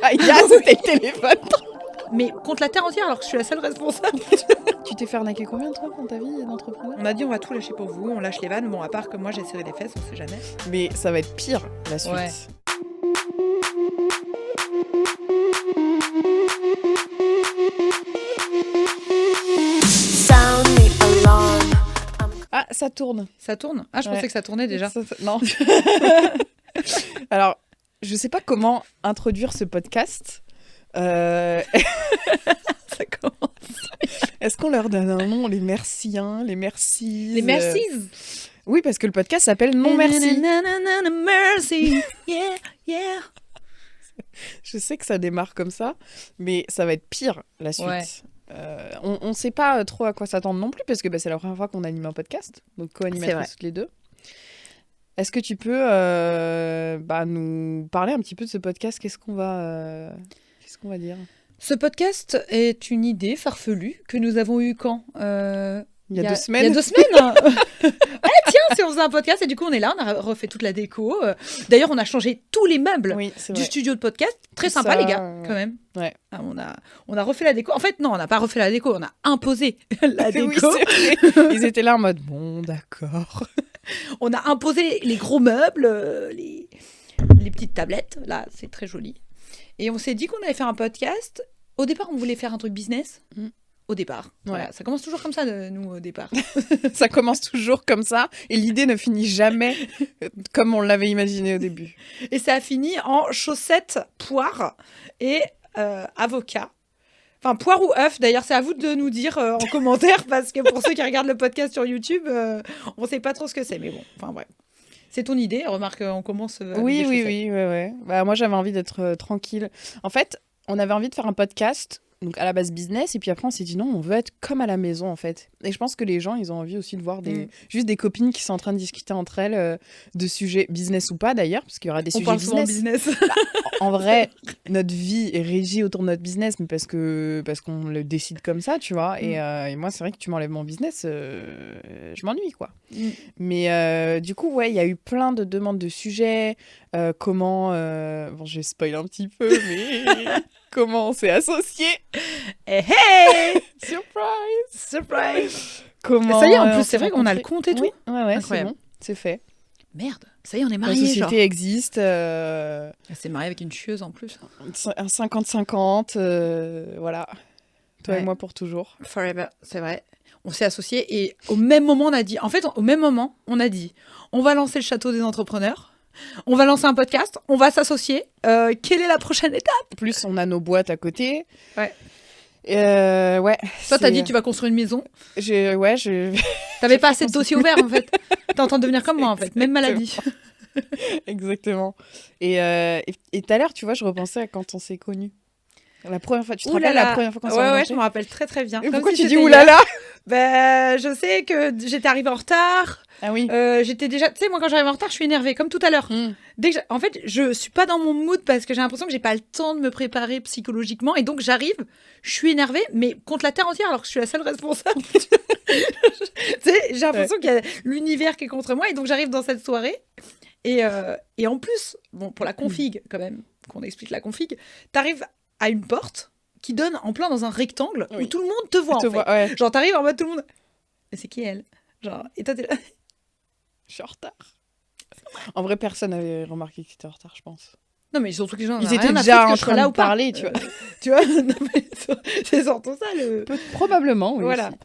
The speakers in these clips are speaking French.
Aya, c'était le téléphone. Mais contre la terre entière alors que je suis la seule responsable. Tu t'es fait arnaquer combien de fois dans ta vie d'entrepreneur? On a dit on va tout lâcher pour vous, on lâche les vannes. Bon, à part que moi j'ai serré les fesses, on sait jamais. Mais ça va être pire, la suite. Ouais. Ah, ça tourne. Ça tourne? Ah, je pensais que ça tournait déjà. Non. Alors, je sais pas comment introduire ce podcast. Ça commence. Est-ce qu'on leur donne un nom, les Merciens, les Mercies? Les Mercies. Oui, parce que le podcast s'appelle Non Merci. Merci. Yeah, yeah. Je sais que ça démarre comme ça, mais ça va être pire, la suite. Ouais. On sait pas trop à quoi s'attendre non plus, parce que c'est la première fois qu'on anime un podcast, donc co-animatrice toutes les deux. Est-ce que tu peux nous parler un petit peu de ce podcast? Qu'est-ce qu'on va dire? Ce podcast est une idée farfelue que nous avons eue quand il y a 2 semaines. Il y a 2 semaines. Tiens, si on faisait un podcast, et du coup on est là, on a refait toute la déco. D'ailleurs, on a changé tous les meubles du studio de podcast. Très sympa, ça, les gars, quand même. Ouais. Ah, on a refait la déco. En fait, non, on n'a pas refait la déco, on a imposé la déco. Oui, ils étaient là en mode bon, d'accord. On a imposé les gros meubles, les petites tablettes. Là, c'est très joli. Et on s'est dit qu'on allait faire un podcast. Au départ, on voulait faire un truc business. Au départ. Ouais. Voilà, ça commence toujours comme ça, nous, au départ. Ça commence toujours comme ça, et l'idée ne finit jamais comme on l'avait imaginé au début. Et ça a fini en chaussettes, poire et avocat. Enfin, poire ou œuf, d'ailleurs, c'est à vous de nous dire en commentaire, parce que pour ceux qui regardent le podcast sur YouTube, on ne sait pas trop ce que c'est, mais bon, enfin bref. C'est ton idée, remarque, on commence avec Oui. des Ouais. Bah, moi, j'avais envie d'être tranquille. En fait, on avait envie de faire un podcast, donc à la base business, et puis après on s'est dit non, on veut être comme à la maison en fait. Et je pense que les gens, ils ont envie aussi de voir juste des copines qui sont en train de discuter entre elles de sujets business ou pas d'ailleurs, parce qu'il y aura des sujets business. En vrai, notre vie est régie autour de notre business, mais parce qu'on le décide comme ça, tu vois. Et moi, c'est vrai que tu m'enlèves mon business, je m'ennuie, quoi. Mais du coup, ouais, il y a eu plein de demandes de sujets. Comment... Bon, je vais spoiler un petit peu, mais... Comment on s'est associés. Hey, hey Surprise. Comment... Ça y est, en plus, c'est vrai qu'on a le compte et tout. Ouais, c'est bon, c'est fait. Merde, ça y est, on est mariés. La société existe. Elle s'est mariée avec une chieuse en plus. Un 50-50, voilà. Toi et moi pour toujours. Forever, c'est vrai. On s'est associés et au même moment, on a dit... En fait, au même moment, on a dit, on va lancer le château des entrepreneurs. On va lancer un podcast, on va s'associer. Quelle est la prochaine étape? Plus, on a nos boîtes à côté. Ouais. Ouais. Toi, t'as dit tu vas construire une maison. T'avais pas assez de dossiers ouverts, en fait. T'es en train de devenir comme moi, en fait. Même maladie. Exactement. Et tout à l'heure, tu vois, je repensais à quand on s'est connus. La première fois, tu te rappelles la première fois qu'on s'est rencontrés? Ouais, je me rappelle très très bien. Et pourquoi tu dis oulala? Je sais que j'étais arrivée en retard. Ah oui. J'étais déjà... Tu sais, moi, quand j'arrive en retard, je suis énervée, comme tout à l'heure. En fait, je suis pas dans mon mood parce que j'ai l'impression que j'ai pas le temps de me préparer psychologiquement. Et donc, j'arrive, je suis énervée, mais contre la terre entière, alors que je suis la seule responsable. Tu sais, j'ai l'impression qu'il y a l'univers qui est contre moi. Et donc, j'arrive dans cette soirée. Et en plus, bon, pour la config, quand même, qu'on explique la config, t'arrives à une porte qui donne en plein dans un rectangle où tout le monde te voit, ouais. Genre, t'arrives en mode tout le monde... Mais c'est qui elle? Genre, et toi, t'es là... Je suis en retard. En vrai, personne n'avait remarqué que tu étais en retard, je pense. Non, mais surtout que les gens... Ils étaient déjà en train de parler, tu vois. Tu vois, non, mais c'est surtout ça, Probablement, oui. Voilà. Aussi.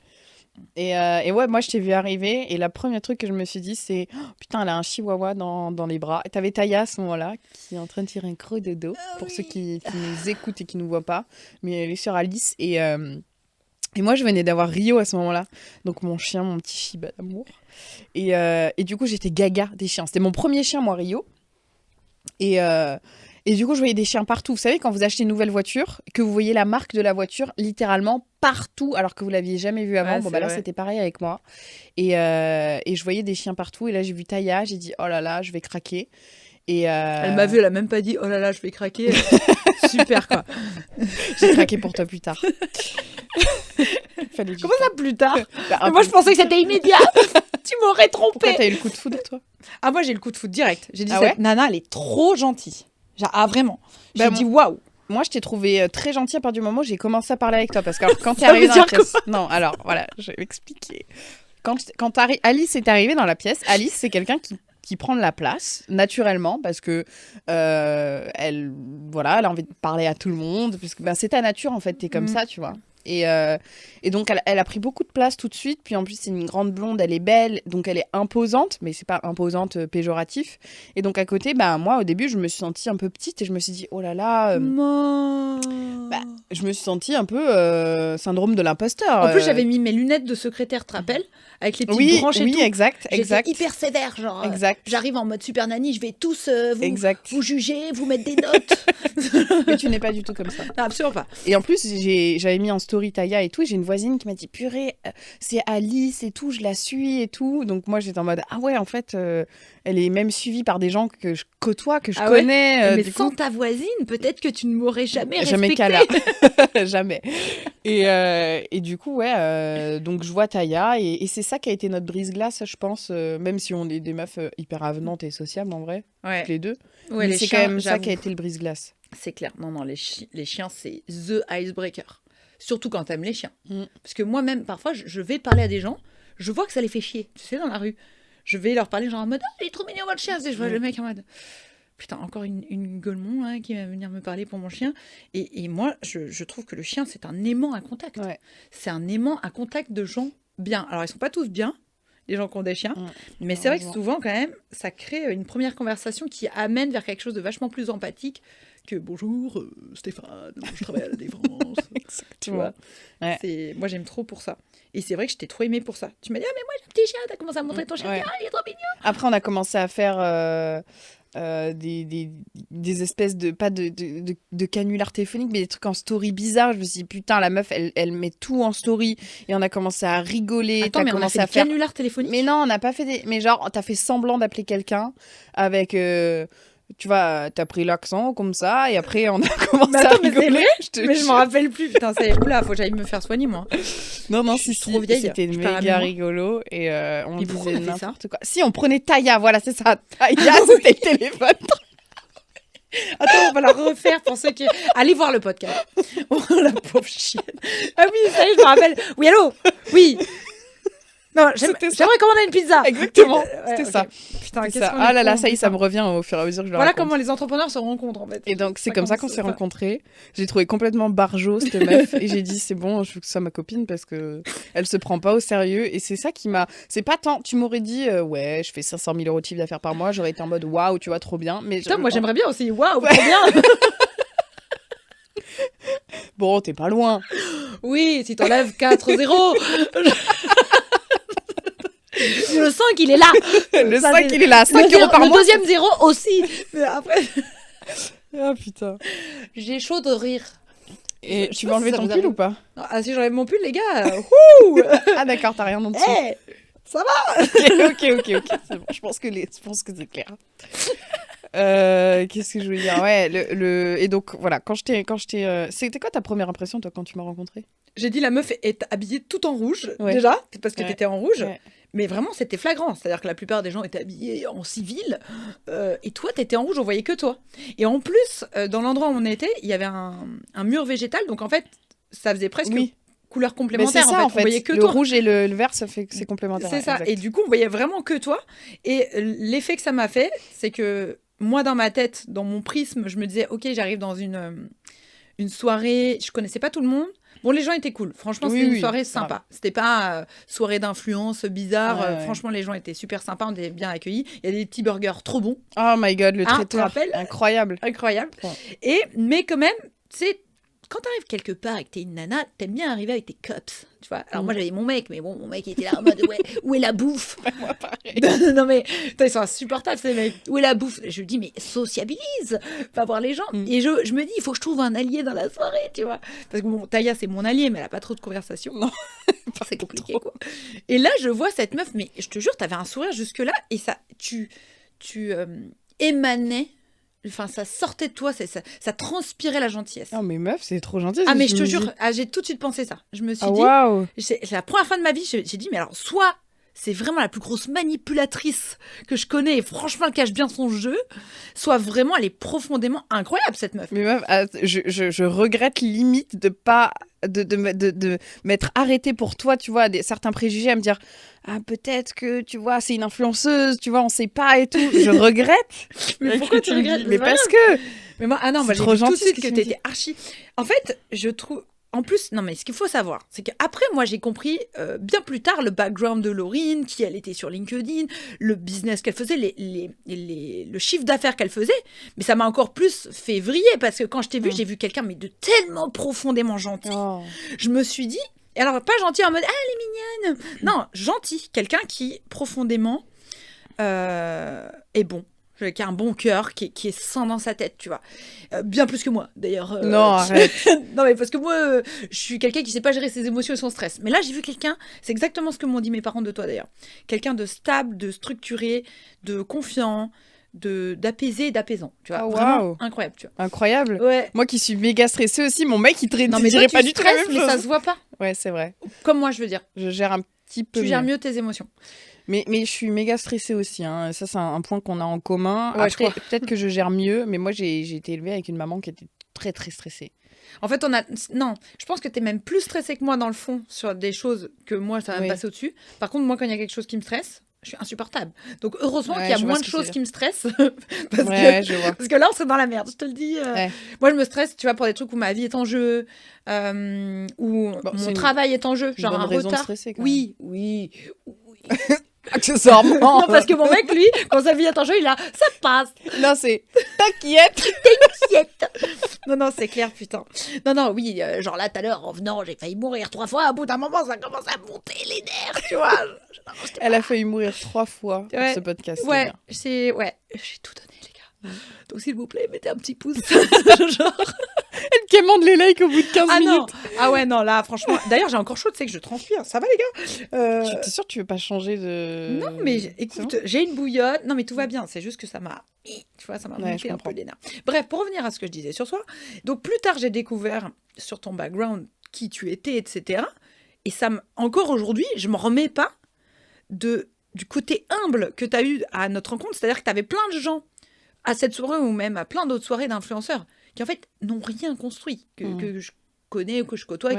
Et ouais, moi, je t'ai vu arriver, et la première truc que je me suis dit, c'est putain, elle a un chihuahua dans les bras. Et t'avais Taya à ce moment-là, qui est en train de tirer un gros dodo, pour ceux qui nous écoutent et qui nous voient pas. Mais elle est sur Alice, et moi, je venais d'avoir Rio à ce moment-là, donc mon chien, mon petit Shiba d'amour. Et du coup, j'étais gaga des chiens. C'était mon premier chien, moi, Rio. Et du coup, je voyais des chiens partout. Vous savez, quand vous achetez une nouvelle voiture, que vous voyez la marque de la voiture littéralement partout, alors que vous l'aviez jamais vue avant. Ouais, là, c'était pareil avec moi. Et je voyais des chiens partout. Et là, j'ai vu Taya. J'ai dit, oh là là, je vais craquer. Elle m'a vu, elle a même pas dit, oh là là, je vais craquer. Super, quoi. J'ai craqué pour toi plus tard. Comment ça, plus tard? Moi, je pensais que c'était immédiat. Tu m'aurais trompé. Pourquoi t'as eu le coup de foudre, toi? Ah, moi, j'ai le coup de foudre direct. J'ai dit, cette nana, elle est trop gentille. Genre, vraiment. J'ai dit, waouh. moi, je t'ai trouvé très gentille à partir du moment où j'ai commencé à parler avec toi. Parce que alors, quand t'es Ça veut arrivée dans la dire pièce... Non, alors, voilà, je vais m'expliquer. Quand Alice est arrivée dans la pièce, Alice, c'est quelqu'un qui prend de la place, naturellement, parce que elle a envie de parler à tout le monde. Parce que c'est ta nature, en fait, t'es comme ça, tu vois. Et donc, elle a pris beaucoup de place tout de suite. Puis en plus, c'est une grande blonde, elle est belle, donc elle est imposante, mais c'est pas imposante péjoratif. Et donc, à côté, moi, au début, je me suis sentie un peu petite et je me suis dit, oh là là. Je me suis sentie un peu syndrome de l'imposteur. En plus, j'avais mis mes lunettes de secrétaire, tu te rappelles ? Avec les petites branches et tout. Oui, exact. J'étais hyper sévère, genre. Exact. J'arrive en mode super nanny, je vais tous vous juger, vous mettre des notes. Mais tu n'es pas du tout comme ça. Non, absolument pas. Et en plus, j'avais mis en story Taya et tout. Et j'ai une voisine qui m'a dit, purée, c'est Alice et tout, je la suis et tout. Donc moi, j'étais en mode, ah ouais, en fait, elle est même suivie par des gens que je côtoie, que je connais. Mais sans ta voisine, peut-être que tu ne m'aurais jamais respectée. Jamais câlin. Jamais. Et du coup, donc je vois Taya et c'est ça qui a été notre brise-glace, je pense, même si on est des meufs hyper avenantes et sociables en vrai, toutes les deux. Ouais, mais c'est chiens, quand même ça qui a été le brise-glace. C'est clair. Non, les chiens, c'est the icebreaker. Surtout quand t'aimes les chiens. Parce que moi-même, parfois, je vais parler à des gens, je vois que ça les fait chier, tu sais, dans la rue. Je vais leur parler genre en mode « il est trop mignon votre chien !» Je vois le mec en mode « putain, encore une gueulemon qui va venir me parler pour mon chien !» Et moi, je trouve que le chien, c'est un aimant à contact. Ouais. C'est un aimant à contact de gens bien. Alors, ils sont pas tous bien, les gens qui ont des chiens, mais c'est vrai que souvent, quand même, ça crée une première conversation qui amène vers quelque chose de vachement plus empathique que « bonjour, Stéphane, je travaille à la Défense. » Tu vois, moi, j'aime trop pour ça. Et c'est vrai que je t'ai trop aimé pour ça. Tu m'as dit « ah, mais moi, j'ai un petit chien, t'as commencé à montrer ton chien, il est trop mignon. » Après, on a commencé à faire des espèces de, pas de canulars téléphoniques, mais des trucs en story bizarres. Je me suis dit, putain, la meuf, elle met tout en story. Et on a commencé à rigoler. Attends, mais on a fait des canulars téléphoniques. Mais non, on n'a pas fait des... Mais genre, t'as fait semblant d'appeler quelqu'un avec... Tu vois, t'as pris l'accent comme ça, et après on a commencé à rigoler. Mais je m'en rappelle plus. Putain, oula, faut que j'aille me faire soigner, moi. Non, je suis trop vieille. C'était méga rigolo, et on disait n'importe quoi. Si, on prenait Taya, voilà, c'est ça. Taya, c'était le téléphone. Attends, on va la refaire pour ceux qui... Allez voir le podcast. Oh, la pauvre chienne. Ah oui, ça y est, je me rappelle. Oui, allô ? Oui. Non, j'aimerais commander une pizza. Exactement, c'était ça. Putain, qu'est-ce ça. Ah là là, ça y est, ça me revient au fur et à mesure que je le raconte. Comment les entrepreneurs se rencontrent en fait. Et donc c'est comme ça qu'on s'est rencontrés. J'ai trouvé complètement barjo cette meuf et j'ai dit c'est bon, je veux que ce soit ma copine parce que elle se prend pas au sérieux et c'est ça qui m'a. C'est pas tant. Tu m'aurais dit ouais, je fais 500 000 € de chiffre d'affaires par mois, j'aurais été en mode waouh, tu vois trop bien. Mais putain, moi j'aimerais bien aussi waouh, trop bien. Bon, t'es pas loin. Oui, si t'enlèves 4-0. Le 5, il est là. Le 5, il est là. 5 € par mois. Le deuxième 0 aussi. Mais après... Ah putain. J'ai chaud de rire. Et tu vas enlever ton pull ou pas ? Ah, si j'enlève mon pull, les gars. Ah d'accord, t'as rien en dessous. Hey, ça va. Ok. C'est bon, je pense que c'est clair. Qu'est-ce que je voulais dire ? Ouais, et donc voilà, quand je t'ai, c'était quoi ta première impression toi quand tu m'as rencontrée ? J'ai dit la meuf est habillée tout en rouge déjà parce que t'étais en rouge. Ouais. Mais vraiment, c'était flagrant. C'est-à-dire que la plupart des gens étaient habillés en civil. Et toi, t'étais en rouge, on voyait que toi. Et en plus, dans l'endroit où on était, il y avait un mur végétal. Donc, en fait, ça faisait presque couleur complémentaire. C'est ça, en fait. On voyait que le toi. rouge et le vert, ça fait que c'est complémentaire. C'est ça. Exact. Et du coup, on voyait vraiment que toi. Et l'effet que ça m'a fait, c'est que moi, dans ma tête, dans mon prisme, je me disais, OK, j'arrive dans une soirée. Je connaissais pas tout le monde. Bon, les gens étaient cool. Franchement, c'était une soirée sympa. C'était pas soirée d'influence bizarre. Franchement, les gens étaient super sympas. On était bien accueillis. Il y a des petits burgers trop bons. Oh my God, le traiteur. Incroyable. Incroyable. Ouais. Mais quand même, tu sais, quand t'arrives quelque part et que t'es une nana, t'aimes bien arriver avec tes cops. Tu vois. Alors moi, j'avais mon mec, mais bon, mon mec était là en mode où est la bouffe? Moi, pareil. Non, mais ils sont insupportables, ces mecs. Où est la bouffe? Je lui dis, mais sociabilise, va voir les gens. Et je me dis, il faut que je trouve un allié dans la soirée, tu vois. Parce que bon, Taya, c'est mon allié, mais elle a pas trop de conversation. Non, c'est compliqué, quoi. Et là, je vois cette meuf, mais je te jure, t'avais un sourire jusque-là, et ça, tu émanais. Enfin, ça sortait de toi, ça transpirait la gentillesse. Non, mais meuf, c'est trop gentil. Ah, mais je te jure, j'ai tout de suite pensé ça. Je me suis dit, wow. C'est la première fois de ma vie, j'ai dit, mais alors, soit c'est vraiment la plus grosse manipulatrice que je connais et franchement, elle cache bien son jeu, soit vraiment, elle est profondément incroyable, cette meuf. Mais meuf, je regrette limite de pas de m'être arrêtée pour toi, tu vois, certains préjugés, à me dire peut-être que tu vois c'est une influenceuse, tu vois, on sait pas et tout. Je regrette. Mais pourquoi tu regrettes? Mais parce que mais moi moi j'ai trop vu tout de gentil suite ce que que tu tu me dis. étais archi. En fait, je trouve. En plus, non mais ce qu'il faut savoir, c'est qu'après moi j'ai compris bien plus tard le background de Laurine, qui elle était sur LinkedIn, le business qu'elle faisait, le chiffre d'affaires qu'elle faisait. Mais ça m'a encore plus fait vriller parce que quand je t'ai vu, j'ai vu quelqu'un mais de tellement profondément gentil. Oh. Je me suis dit, et alors pas gentil en mode ah elle est mignonne, non gentil, quelqu'un qui profondément est bon. Qui a un bon cœur, qui est sain dans sa tête, tu vois. Bien plus que moi, d'ailleurs. Non, arrête. Non, mais parce que moi, je suis quelqu'un qui sait pas gérer ses émotions et son stress. Mais là, j'ai vu quelqu'un, c'est exactement ce que m'ont dit mes parents de toi, d'ailleurs. Quelqu'un de stable, de structuré, de confiant, d'apaisé et d'apaisant, tu vois. Oh, Vraiment wow. incroyable, tu vois. Incroyable. Ouais. Moi qui suis méga stressée aussi, mon mec il Non, mais dirait toi, pas tu du tout la stresses, même mais chose. ça se voit pas. Ouais, c'est vrai. Comme moi, je veux dire. Je gère un petit peu Tu gères mieux tes émotions. Mais je suis méga stressée aussi. Hein. Ça, c'est un point qu'on a en commun. Ouais, Après, peut-être que je gère mieux, mais moi, j'ai été élevée avec une maman qui était très, très stressée. En fait, non, je pense que tu es même plus stressée que moi dans le fond sur des choses que moi, ça va me passer au-dessus. Par contre, moi, quand il y a quelque chose qui me stresse, je suis insupportable. Donc, heureusement qu'il y a moins de choses qui me stressent. Parce que là, on serait dans la merde, je te le dis. Moi, je me stresse, tu vois, pour des trucs où ma vie est en jeu, où mon travail est en jeu. Genre un retard. Stresser, oui. Accessoirement. Non, parce que mon mec, lui, quand sa vie est en jeu, il a ça passe. Non, c'est t'inquiète. Non, c'est clair, putain. Non, oui, genre là, tout à l'heure, en venant, j'ai failli mourir 3 fois. À bout d'un moment, ça commence à monter les nerfs, tu vois. Elle a failli mourir 3 fois pour ce podcast. Ouais, j'ai tout donné, les gars. Donc, s'il vous plaît, mettez un petit pouce. Genre... Elle quémande les likes au bout de 15 minutes. Non. Ah ouais, non, là, franchement. D'ailleurs, j'ai encore chaud, tu sais que je transpire. Ça va, les gars T'es sûre que tu veux pas changer de... Non, mais écoute, j'ai une bouillotte. Non, mais tout va bien. C'est juste que ça m'a... Tu vois, ça m'a monté un peu les nerfs. Bref, pour revenir à ce que je disais sur soi. Donc, plus tard, j'ai découvert sur ton background qui tu étais, etc. Et ça encore aujourd'hui, je me remets pas du côté humble que tu as eu à notre rencontre. C'est-à-dire que tu avais plein de gens à cette soirée ou même à plein d'autres soirées d'influenceurs qui, en fait, n'ont rien construit, que je connais ou que je côtoie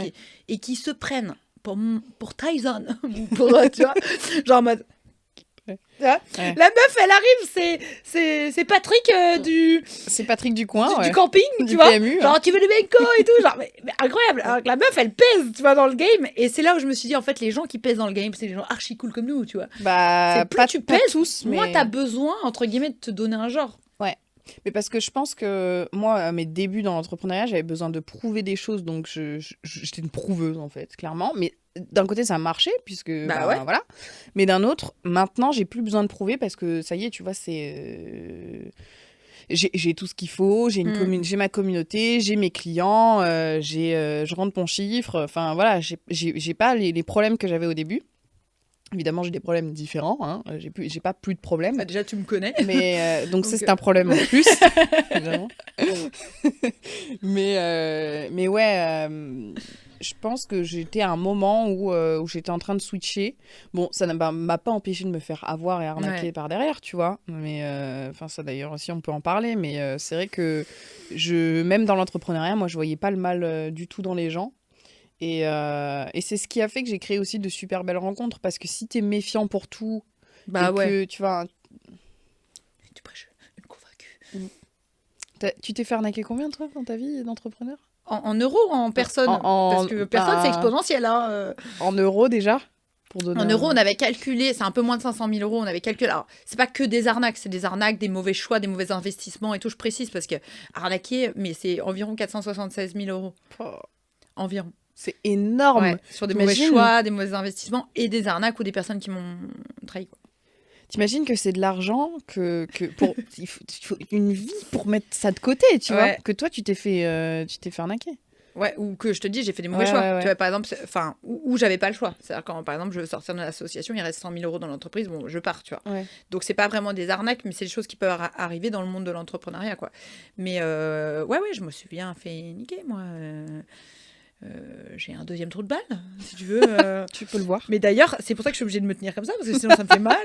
et qui se prennent pour Tyson. Tu vois, genre en mode... La meuf, elle arrive, c'est Patrick du... C'est Patrick du coin, du camping, tu du vois. PMU, genre, tu veux le Benko et tout. Genre, mais incroyable. Alors que la meuf, elle pèse, tu vois, dans le game. Et c'est là où je me suis dit, en fait, les gens qui pèsent dans le game, c'est des gens archi cool comme nous, tu vois. Bah, plus tu pèses, tous, mais... moins t'as besoin, entre guillemets, de te donner un genre. Ouais. Mais parce que je pense que moi, à mes débuts dans l'entrepreneuriat, j'avais besoin de prouver des choses. Donc, j'étais une prouveuse, en fait, clairement. Mais d'un côté, ça a marché, puisque... voilà. Mais d'un autre, maintenant, j'ai plus besoin de prouver parce que, ça y est, tu vois, c'est... J'ai tout ce qu'il faut, j'ai ma communauté, j'ai mes clients, je rentre mon chiffre. Enfin, voilà, j'ai pas les problèmes que j'avais au début. Évidemment, j'ai des problèmes différents. Hein. J'ai pas plus de problèmes. Bah, déjà, tu me connais. Mais donc c'est un problème en plus. Évidemment. mais ouais, je pense que j'étais à un moment où j'étais en train de switcher. Bon, ça ne m'a pas empêché de me faire avoir et arnaquer par derrière, tu vois. Mais ça d'ailleurs aussi, on peut en parler. Mais c'est vrai que même dans l'entrepreneuriat, moi, je voyais pas le mal du tout dans les gens. Et c'est ce qui a fait que j'ai créé aussi de super belles rencontres. Parce que si t'es méfiant pour tout, que tu vois... Tu prêches une convaincue. Tu t'es fait arnaquer combien, toi, dans ta vie d'entrepreneur ? En euros ou en personne ? Parce que personne, c'est exponentiel. Hein. En euros, déjà ? En euros, on avait calculé, c'est un peu moins de 500 000 euros, on avait calculé. Alors, c'est pas que des arnaques, c'est des arnaques, des mauvais choix, des mauvais investissements et tout, je précise, parce que arnaquer, mais c'est environ 476 000 euros. Environ. C'est énorme. Ouais, sur des mauvais choix, des mauvais investissements et des arnaques ou des personnes qui m'ont trahi. Quoi. T'imagines que c'est de l'argent il faut une vie pour mettre ça de côté, tu vois. Que toi, tu t'es fait arnaquer. Ouais, ou que je te dis, j'ai fait des mauvais choix. Tu vois, par exemple, où j'avais pas le choix. C'est-à-dire quand, par exemple, je veux sortir de l'association, il reste 100 000 euros dans l'entreprise, bon, je pars, tu vois. Ouais. Donc, c'est pas vraiment des arnaques, mais c'est des choses qui peuvent arriver dans le monde de l'entrepreneuriat, quoi. Mais ouais, je me suis bien fait niquer, moi. J'ai un deuxième trou de balle, si tu veux. Tu peux le voir. Mais d'ailleurs, c'est pour ça que je suis obligée de me tenir comme ça, parce que sinon ça me fait mal.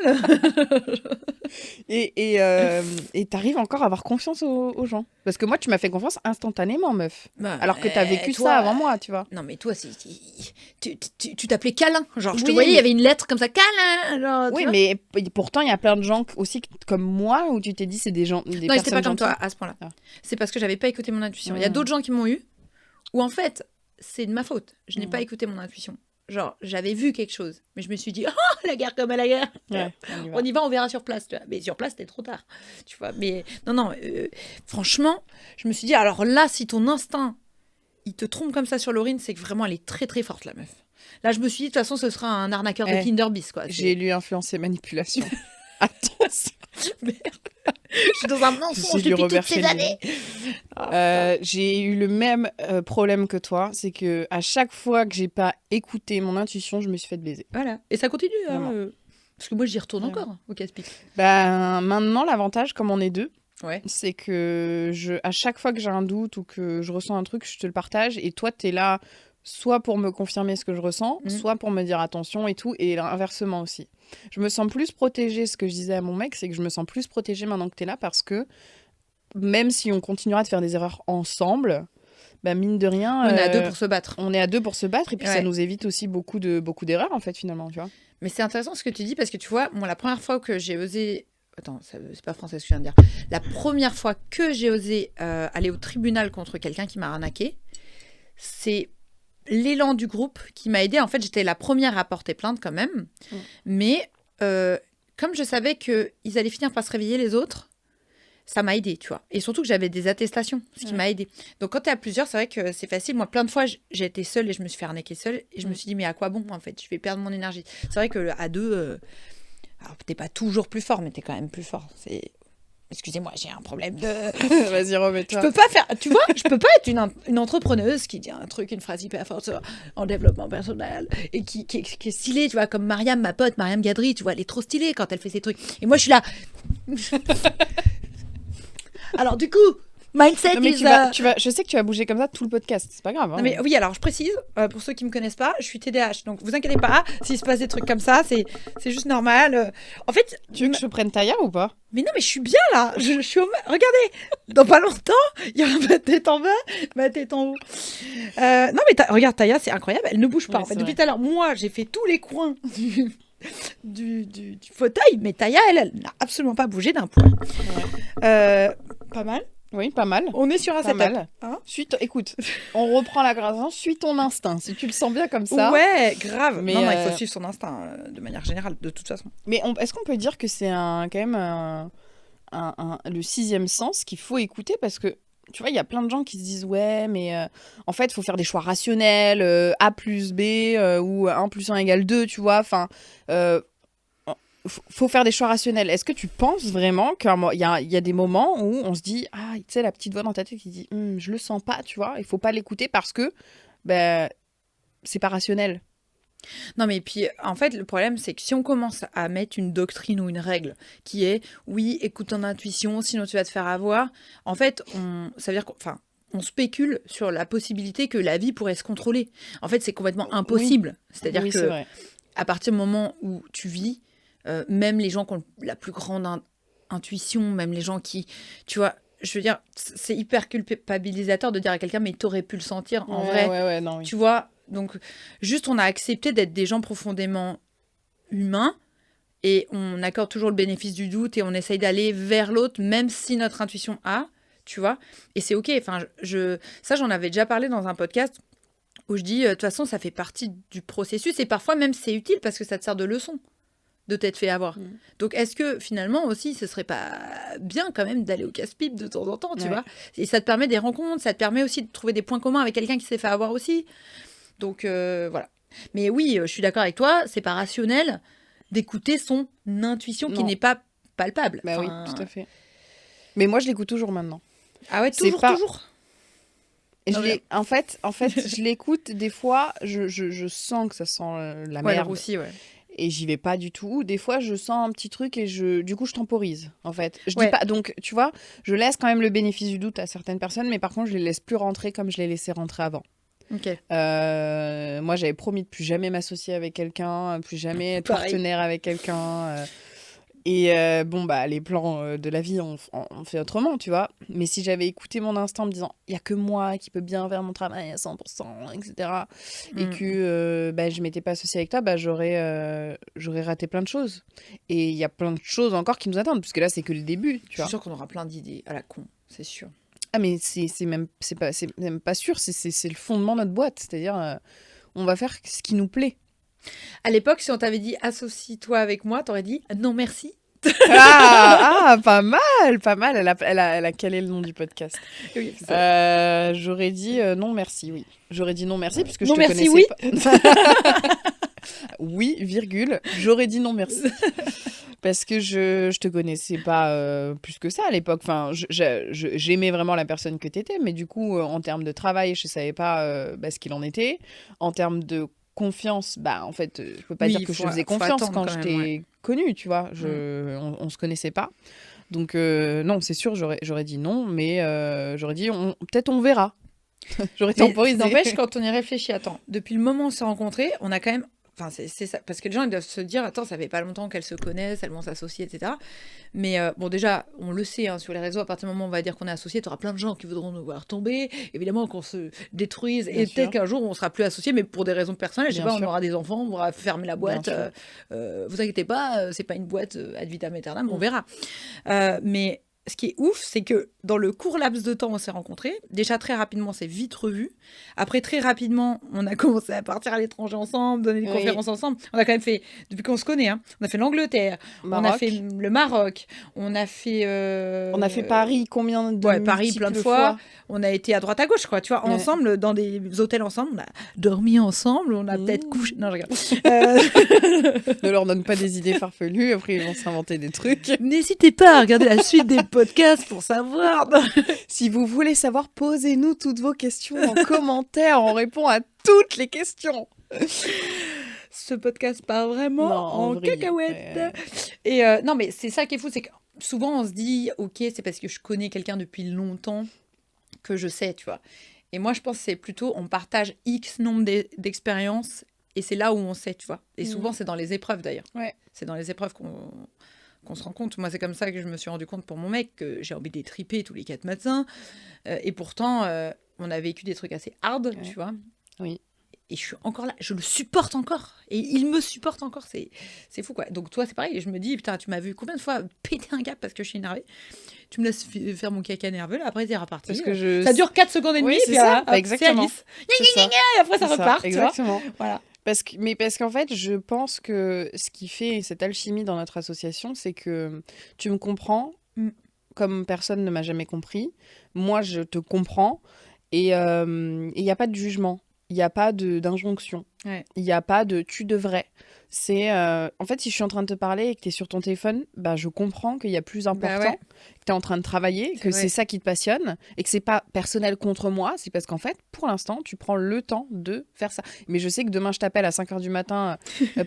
Et t'arrives encore à avoir confiance aux gens. Parce que moi, tu m'as fait confiance instantanément, meuf. Bah, Alors que t'as vécu toi, ça avant moi, tu vois. Non, mais toi, tu t'appelais câlin. Genre, je te Oui, voyais, il y mais- avait une lettre comme ça, câlin. Genre, tu Oui, vois. mais pourtant, il y a plein de gens aussi comme moi où tu t'es dit, c'est des gens, des Non, personnes c'était pas comme toi gentilles. à ce point-là. Ah. C'est parce que j'avais pas écouté mon intuition. Il y a d'autres gens qui m'ont eu, où en fait, c'est de ma faute. Je n'ai pas écouté mon intuition. Genre, j'avais vu quelque chose, mais je me suis dit, oh, la guerre comme à la guerre. Ouais, On y va, on verra sur place. Tu vois. Mais sur place, c'était trop tard. Tu vois. Mais non, franchement, je me suis dit, alors là, si ton instinct, il te trompe comme ça sur Laurine, c'est que vraiment, elle est très, très forte, la meuf. Là, je me suis dit, de toute façon, ce sera un arnaqueur de Kinderbis, quoi. J'ai lu influencer manipulation. Attention. Merde. Je suis dans un mensonge J'ai lu depuis Robert toutes ces Fellini. années. J'ai eu le même problème que toi, c'est que à chaque fois que j'ai pas écouté mon intuition, je me suis fait baiser. Voilà. Et ça continue. Vraiment. Parce que moi, j'y retourne Vraiment. encore au casse-pipe. Ben, maintenant, l'avantage, comme on est deux, Ouais. c'est que à chaque fois que j'ai un doute ou que je ressens un truc, je te le partage. Et toi, t'es là soit pour me confirmer ce que je ressens, soit pour me dire attention et tout, et inversement aussi. Je me sens plus protégée, ce que je disais à mon mec, c'est que je me sens plus protégée maintenant que t'es là, parce que même si on continuera de faire des erreurs ensemble, bah mine de rien... On est à deux pour se battre. On est à deux pour se battre, et puis ça Ouais. nous évite aussi beaucoup d'erreurs, en fait, finalement, tu vois. Mais c'est intéressant ce que tu dis, parce que tu vois, moi, la première fois que j'ai osé... Attends, c'est pas français ce que je viens de dire. La première fois que j'ai osé aller au tribunal contre quelqu'un qui m'a arnaqué, c'est l'élan du groupe qui m'a aidée. En fait, j'étais la première à porter plainte quand même. Mais comme je savais qu'ils allaient finir par se réveiller les autres, ça m'a aidée, tu vois. Et surtout que j'avais des attestations, ce qui m'a aidée. Donc quand t'es à plusieurs, c'est vrai que c'est facile. Moi, plein de fois, j'ai été seule et je me suis fait arnaquer seule. Et je me suis dit, mais à quoi bon, en fait? Je vais perdre mon énergie. C'est vrai qu'à deux, alors t'es pas toujours plus fort, mais t'es quand même plus fort. Excusez-moi, j'ai un problème de... Vas-y, remets-toi. Je peux pas faire, tu vois, je peux pas être une entrepreneuse qui dit un truc, une phrase hyper forte en développement personnel et qui est stylée, tu vois, comme Mariam, ma pote, Mariam Gadri, tu vois, elle est trop stylée quand elle fait ses trucs. Et moi, je suis là. Alors, du coup, mindset Non, mais is... je sais que tu vas bouger comme ça tout le podcast, c'est pas grave. Hein. Non, mais oui, alors je précise, pour ceux qui me connaissent pas, je suis TDAH, donc vous inquiétez pas, s'il se passe des trucs comme ça, c'est juste normal. En fait... Tu veux que je prenne Taya ou pas? Mais non, mais je suis bien là. Je suis Regardez, dans pas longtemps, il y aura ma tête en bas, ma tête en haut. Non, mais regarde, Taya, c'est incroyable. Elle ne bouge pas. Ouais, en fait, c'est depuis vrai. tout à l'heure, moi, j'ai fait tous les coins du fauteuil, mais Taya, elle n'a absolument pas bougé d'un poil. Pas mal. Oui, pas mal. On est sur un Pas setup. mal. Hein Écoute, on reprend la conversation, suis ton instinct. Si tu le sens bien comme ça. Ouais, grave. Mais, Mais non, il faut suivre son instinct de manière générale, de toute façon. Mais est-ce qu'on peut dire que c'est quand même le sixième sens qu'il faut écouter, parce que tu vois, il y a plein de gens qui se disent ouais, mais en fait, il faut faire des choix rationnels, A plus B ou 1 plus 1 égale 2, tu vois. Enfin, faut faire des choix rationnels. Est-ce que tu penses vraiment qu'il y a des moments où on se dit ah, tu sais, la petite voix dans ta tête qui dit je le sens pas, tu vois, il faut pas l'écouter parce que ben c'est pas rationnel. Non, mais puis, en fait, le problème, c'est que si on commence à mettre une doctrine ou une règle qui est, oui, écoute ton intuition, sinon tu vas te faire avoir, en fait, ça veut dire on spécule sur la possibilité que la vie pourrait se contrôler. En fait, c'est complètement impossible. C'est-à-dire Oui, que c'est vrai. à partir du moment où tu vis, même les gens qui ont la plus grande intuition, même les gens qui, tu vois, je veux dire, c'est hyper culpabilisateur de dire à quelqu'un, mais t'aurais pu le sentir en vrai. Ouais, non, oui. Tu vois, donc juste on a accepté d'être des gens profondément humains et on accorde toujours le bénéfice du doute et on essaye d'aller vers l'autre, même si notre intuition a, tu vois, et c'est ok. Enfin, ça j'en avais déjà parlé dans un podcast où je dis, de toute façon, ça fait partie du processus et parfois même c'est utile parce que ça te sert de leçon de t'être fait avoir. Donc, est-ce que finalement aussi, ce serait pas bien quand même d'aller au casse-pipe de temps en temps, tu vois? Et ça te permet des rencontres, ça te permet aussi de trouver des points communs avec quelqu'un qui s'est fait avoir aussi. Donc, voilà. Mais oui, je suis d'accord avec toi, c'est pas rationnel d'écouter son intuition qui n'est pas palpable. Bah oui, tout à fait. Mais moi, je l'écoute toujours maintenant. Ah ouais, toujours. Et en fait, je l'écoute des fois, je sens que ça sent la merde. Aussi, ouais. Et j'y vais pas du tout. Des fois, je sens un petit truc et du coup, je temporise, en fait. Je Ouais. dis pas, donc, tu vois, je laisse quand même le bénéfice du doute à certaines personnes, mais par contre, je les laisse plus rentrer comme je les laissais rentrer avant. Ok. Moi, j'avais promis de plus jamais m'associer avec quelqu'un, plus jamais être Pareil. partenaire avec quelqu'un. Et bon, bah, les plans de la vie, on fait autrement, tu vois. Mais si j'avais écouté mon instinct en me disant, il n'y a que moi qui peux bien faire mon travail à 100%, etc. Et que bah, je m'étais pas associée avec toi, bah, j'aurais raté plein de choses. Et il y a plein de choses encore qui nous attendent, puisque là, c'est que le début, tu Je vois. suis sûre qu'on aura plein d'idées à la con, c'est sûr. Ah, mais c'est même pas sûr, c'est le fondement de notre boîte. C'est-à-dire, on va faire ce qui nous plaît. À l'époque, si on t'avait dit associe-toi avec moi, t'aurais dit non merci. Pas mal, pas mal. Elle a calé le nom du podcast. Oui, c'est ça. J'aurais dit non merci, oui. J'aurais dit non merci puisque Non je te merci, connaissais oui. pas. Oui, virgule. J'aurais dit non merci. Parce que je te connaissais pas plus que ça à l'époque. Enfin, j'aimais vraiment la personne que t'étais, mais du coup, en termes de travail, je savais pas ce qu'il en était. En termes de confiance, bah en fait, je peux pas Oui, dire que je faut- faisais faut confiance attendre quand quand je même, t'ai ouais. connue, tu vois. On se connaissait pas. Donc non, c'est sûr, j'aurais dit non, mais j'aurais dit peut-être on verra. J'aurais Mais temporisé. n'empêche, quand on y réfléchit, attends, depuis le moment où on s'est rencontrés, on a quand même. Enfin, c'est ça. Parce que les gens ils doivent se dire, attends, ça fait pas longtemps qu'elles se connaissent, elles vont s'associer, etc. Mais bon, déjà, on le sait hein, sur les réseaux, à partir du moment où on va dire qu'on est associés, tu auras plein de gens qui voudront nous voir tomber. Évidemment, qu'on se détruise. Bien Et sûr. peut-être qu'un jour, on sera plus associés, mais pour des raisons personnelles. Je sais Bien pas, sûr. on aura des enfants, on va fermer la boîte. Bien Vous inquiétez pas, c'est pas une boîte ad vitam aeternam, on verra. Mais ce qui est ouf, c'est que dans le court laps de temps où on s'est rencontrés, déjà très rapidement, on s'est vite revus. Après, très rapidement, on a commencé à partir à l'étranger ensemble, donner des Oui. conférences ensemble. On a quand même fait, depuis qu'on se connaît, hein, on a fait l'Angleterre, on a Maroc. fait le Maroc, on a fait... On a fait Paris combien de Ouais, Paris plein de multiples fois. On a été à droite à gauche, quoi, tu vois, Ouais. ensemble, dans des hôtels ensemble. On a dormi ensemble, on a peut-être couché... Non, je rigole. Ne leur donne pas des idées farfelues, après ils vont s'inventer des trucs. N'hésitez pas à regarder la suite des podcasts pour savoir. Si vous voulez savoir, posez-nous toutes vos questions en commentaire, on répond à toutes les questions. Ce podcast part vraiment Non, en vrille. cacahuète. Ouais. Et non, mais c'est ça qui est fou, c'est que souvent on se dit, ok, c'est parce que je connais quelqu'un depuis longtemps que je sais, tu vois. Et moi, je pense que c'est plutôt, on partage X nombre d'expériences et c'est là où on sait, tu vois. Et souvent, c'est dans les épreuves d'ailleurs. Ouais. C'est dans les épreuves qu'on se rend compte. Moi, c'est comme ça que je me suis rendu compte pour mon mec que j'ai envie de les triper tous les 4 matins. Et pourtant, on a vécu des trucs assez hard, Ouais. tu vois. Oui. Et je suis encore là, je le supporte encore. Et il me supporte encore, c'est fou quoi. Donc toi, c'est pareil, et je me dis, putain, tu m'as vu combien de fois péter un câble parce que je suis énervée. Tu me laisses faire mon caca nerveux, là, après t'es reparti. Parce que Ça dure 4 secondes et demie, Oui, c'est puis ça, hop, c'est exactement. Alice. C'est ça. Et après ça C'est ça, repart, tu vois. exactement. Voilà. Parce qu'en fait, je pense que ce qui fait cette alchimie dans notre association, c'est que tu me comprends comme personne ne m'a jamais compris. Moi, je te comprends. Et il n'y a pas de jugement. Il n'y a pas d'injonction. Ouais. Il n'y a pas de tu devrais. C'est en fait, si je suis en train de te parler et que tu es sur ton téléphone, bah, je comprends qu'il y a plus important, ouais. que tu es en train de travailler, que vrai. c'est ça qui te passionne et que c'est pas personnel contre moi. C'est parce qu'en fait, pour l'instant, tu prends le temps de faire ça. Mais je sais que demain, je t'appelle à 5h du matin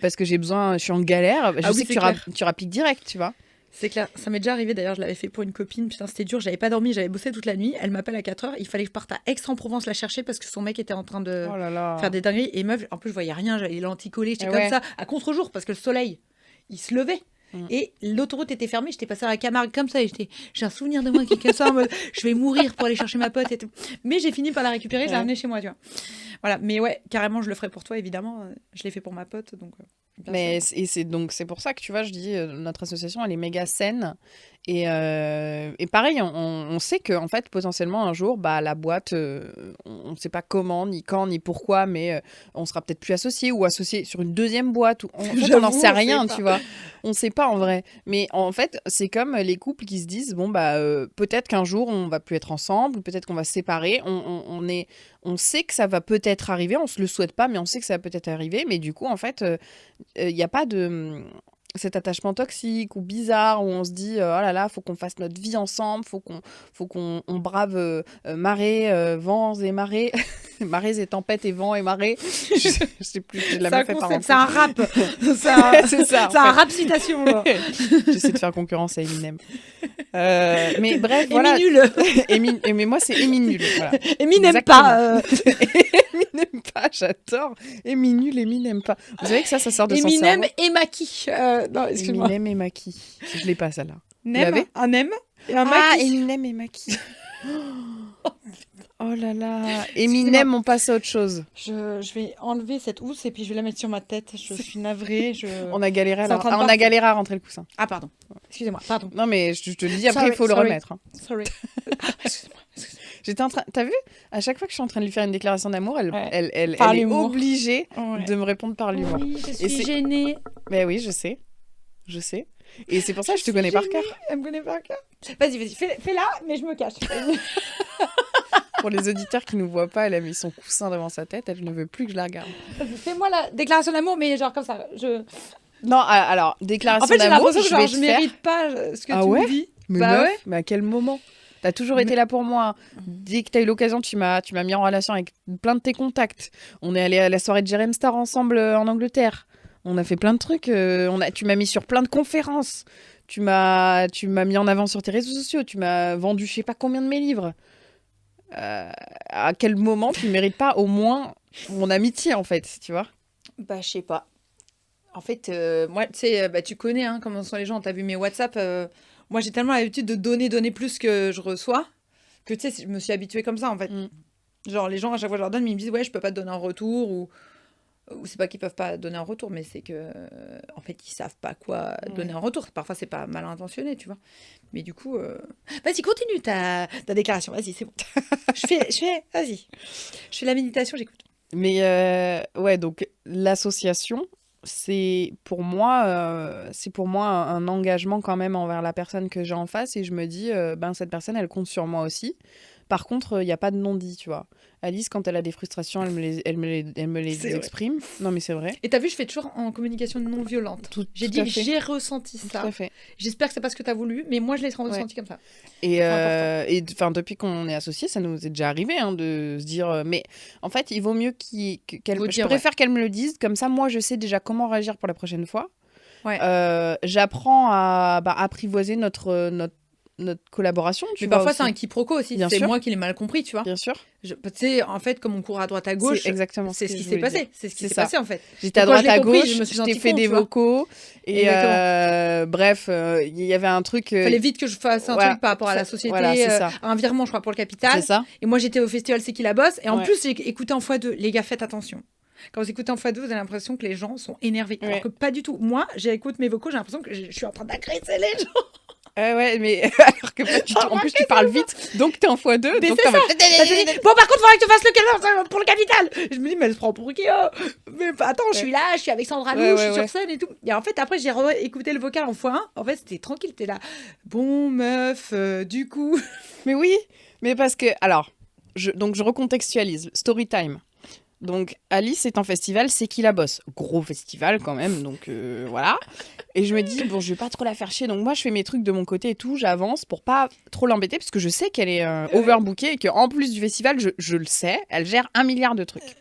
parce que j'ai besoin, je suis en galère. Je Ah oui, sais que c'est clair. tu rappliques direct, tu vois. C'est clair, ça m'est déjà arrivé d'ailleurs, je l'avais fait pour une copine, putain c'était dur, j'avais pas dormi, j'avais bossé toute la nuit, elle m'appelle à 4h, il fallait que je parte à Aix-en-Provence la chercher parce que son mec était en train de Oh là là. faire des dingueries, et meuf, en plus je voyais rien, j'avais les lentilles collées, j'étais Ah comme ouais. ça, à contre-jour, parce que le soleil, il se levait. Et l'autoroute était fermée, j'étais passée à la Camargue comme ça, et j'ai un souvenir de moi qui est comme ça, en mode, je vais mourir pour aller chercher ma pote et tout. Mais j'ai fini par la récupérer, je l'ai ramenée chez moi, tu vois. Voilà, mais ouais, carrément je le ferai pour toi évidemment, je l'ai fait pour ma pote, donc... bien Mais sûr. c'est pour ça que tu vois, je dis notre association elle est méga saine et pareil on sait que en fait potentiellement un jour bah la boîte on sait pas comment ni quand ni pourquoi mais on sera peut-être plus associé ou associé sur une deuxième boîte ou en fait on J'avoue, n'en sait on rien sait pas. tu vois, on sait pas en vrai mais en fait c'est comme les couples qui se disent bon bah peut-être qu'un jour on va plus être ensemble, peut-être qu'on va se séparer, on sait que ça va peut-être arriver, on se le souhaite pas mais on sait que ça va peut-être arriver mais du coup en fait il n'y a pas de cet attachement toxique ou bizarre où on se dit oh là là faut qu'on fasse notre vie ensemble, faut qu'on brave marées, vents et marées marées et tempêtes et vents et marées je sais plus, je l'ai C'est un même fait par concept, c'est un rap. c'est ça en C'est un fait. rap citation. Là. J'essaie de faire concurrence à Eminem mais bref voilà Emi nul. mais moi c'est Emi nul voilà. Emi n'aime Exactement. pas. Emi Ah, j'adore. Eminem n'aime pas. Vous savez que ça sort de son Eminem cerveau. et Maki. Non, excuse-moi. Eminem et Maki. Je l'ai pas, celle-là. Nem, un M et un Ah, Maki. Eminem et Maki. Oh là là. Eminem, on passe à autre chose. Je vais enlever cette housse et puis je vais la mettre sur ma tête. Je suis navrée. On a galéré C'est en train de on a partir. galéré à rentrer le coussin. Ah, pardon. Excusez-moi, pardon. Non, mais je te le dis, après, Sorry, il faut le sorry. remettre. hein. Sorry. Excusez-moi. J'étais en train... T'as vu? À chaque fois que je suis en train de lui faire une déclaration d'amour, elle Ouais. est Par l'humour. obligée Ouais. de me répondre par l'humour. Oui, je Et suis c'est- gênée. Mais oui, je sais. Je sais. Et c'est pour ça que je te connais par cœur. Elle me connaît par cœur. Vas-y, fais-la, mais je me cache. Pour les auditeurs qui ne nous voient pas, elle a mis son coussin devant sa tête. Elle ne veut plus que je la regarde. Fais-moi la déclaration d'amour, mais genre comme ça. Non, alors, déclaration En fait, j'ai d'amour, l'impression que je genre, vais je te faire... mérite pas ce que Ah tu ouais me dis. Mais Bah meuf, ouais. mais à quel moment? T'as toujours été là pour moi. Dès que t'as eu l'occasion, tu m'as mis en relation avec plein de tes contacts. On est allé à la soirée de Jerem Star ensemble en Angleterre. On a fait plein de trucs. Tu m'as mis sur plein de conférences. Tu m'as mis en avant sur tes réseaux sociaux. Tu m'as vendu je sais pas combien de mes livres. À quel moment tu mérites pas au moins mon amitié en fait, tu vois? Bah, je sais pas. En fait, moi, tu sais, bah, tu connais hein, comment sont les gens. T'as vu mes WhatsApp. Moi, j'ai tellement l'habitude de donner plus que je reçois que tu sais, je me suis habituée comme ça en fait. Mm. Genre, les gens, à chaque fois, je leur donne, mais ils me disent, ouais, je peux pas te donner un retour ou c'est pas qu'ils peuvent pas donner un retour, mais c'est que en fait, ils savent pas quoi donner un retour. Parfois, c'est pas mal intentionné, tu vois. Mais du coup, vas-y, continue ta déclaration. Vas-y, c'est bon. Vas-y. Je fais la méditation, j'écoute. Mais ouais, donc l'association, c'est pour moi un engagement quand même envers la personne que j'ai en face et je me dis, ben cette personne, elle compte sur moi aussi. Par contre, il n'y a pas de non-dit, tu vois. Alice, quand elle a des frustrations, elle me les C'est vrai. exprime. Non, mais c'est vrai. Et t'as vu, je fais toujours en communication non violente. J'ai Tout dit, à fait. j'ai ressenti Tout ça. à fait. J'espère que c'est pas ce que t'as voulu, mais moi, je l'ai ressenti comme ça. Et important. enfin, depuis qu'on est associés, ça nous est déjà arrivé hein, de se dire, mais en fait, il vaut mieux je préfère qu'elle me le dise, comme ça, moi, je sais déjà comment réagir pour la prochaine fois. Ouais. J'apprends à apprivoiser notre collaboration. Mais parfois, c'est un quiproquo aussi. Bien C'est sûr. moi qui l'ai mal compris, tu vois. Bien sûr. Tu sais, en fait, comme on court à droite à gauche, C'est exactement c'est ce que qui je s'est voulais passé. dire. C'est ce qui C'est s'est ça. passé, en fait. J'étais à Donc, quand droite je l'ai à compris, gauche, je me suis je t'ai sentie fait con, des tu vois. vocaux. Et bref, il y avait un truc. Fallait vite que je fasse un voilà, truc par rapport à la société, voilà, c'est ça. un virement, je crois, pour le capital. C'est ça. Et moi, j'étais au festival C'est qui la bosse. Et en Ouais. plus, j'ai écouté en x2. Les gars, faites attention. Quand vous écoutez en x2, vous avez l'impression que les gens sont énervés. Ouais. Alors que pas du tout. Moi, j'écoute mes vocaux, j'ai l'impression que je suis en train d'agresser les gens. Ouais, mais alors que en plus tu parles vite, donc t'es en x2. Mais donc c'est t'es en ça. mode- Bah, j'ai dit, bon, par contre, faudrait que tu fasses le pour le capital. Je me dis, mais elle se prend pour qui Mais attends, je suis là, je suis avec Sandra Lou, je suis sur scène et tout. Et en fait, après, j'ai écouté le vocal en x1. En fait, c'était tranquille. T'es là, bon, meuf, du coup. Mais oui, mais parce que alors, je recontextualise. Story time. Donc Alice est en festival, c'est qui la bosse. Gros festival quand même, donc voilà. Et je me dis bon, je vais pas trop la faire chier, donc moi je fais mes trucs de mon côté et tout, j'avance pour pas trop l'embêter parce que je sais qu'elle est overbookée et qu'en plus du festival, je le sais, elle gère 1 milliard de trucs.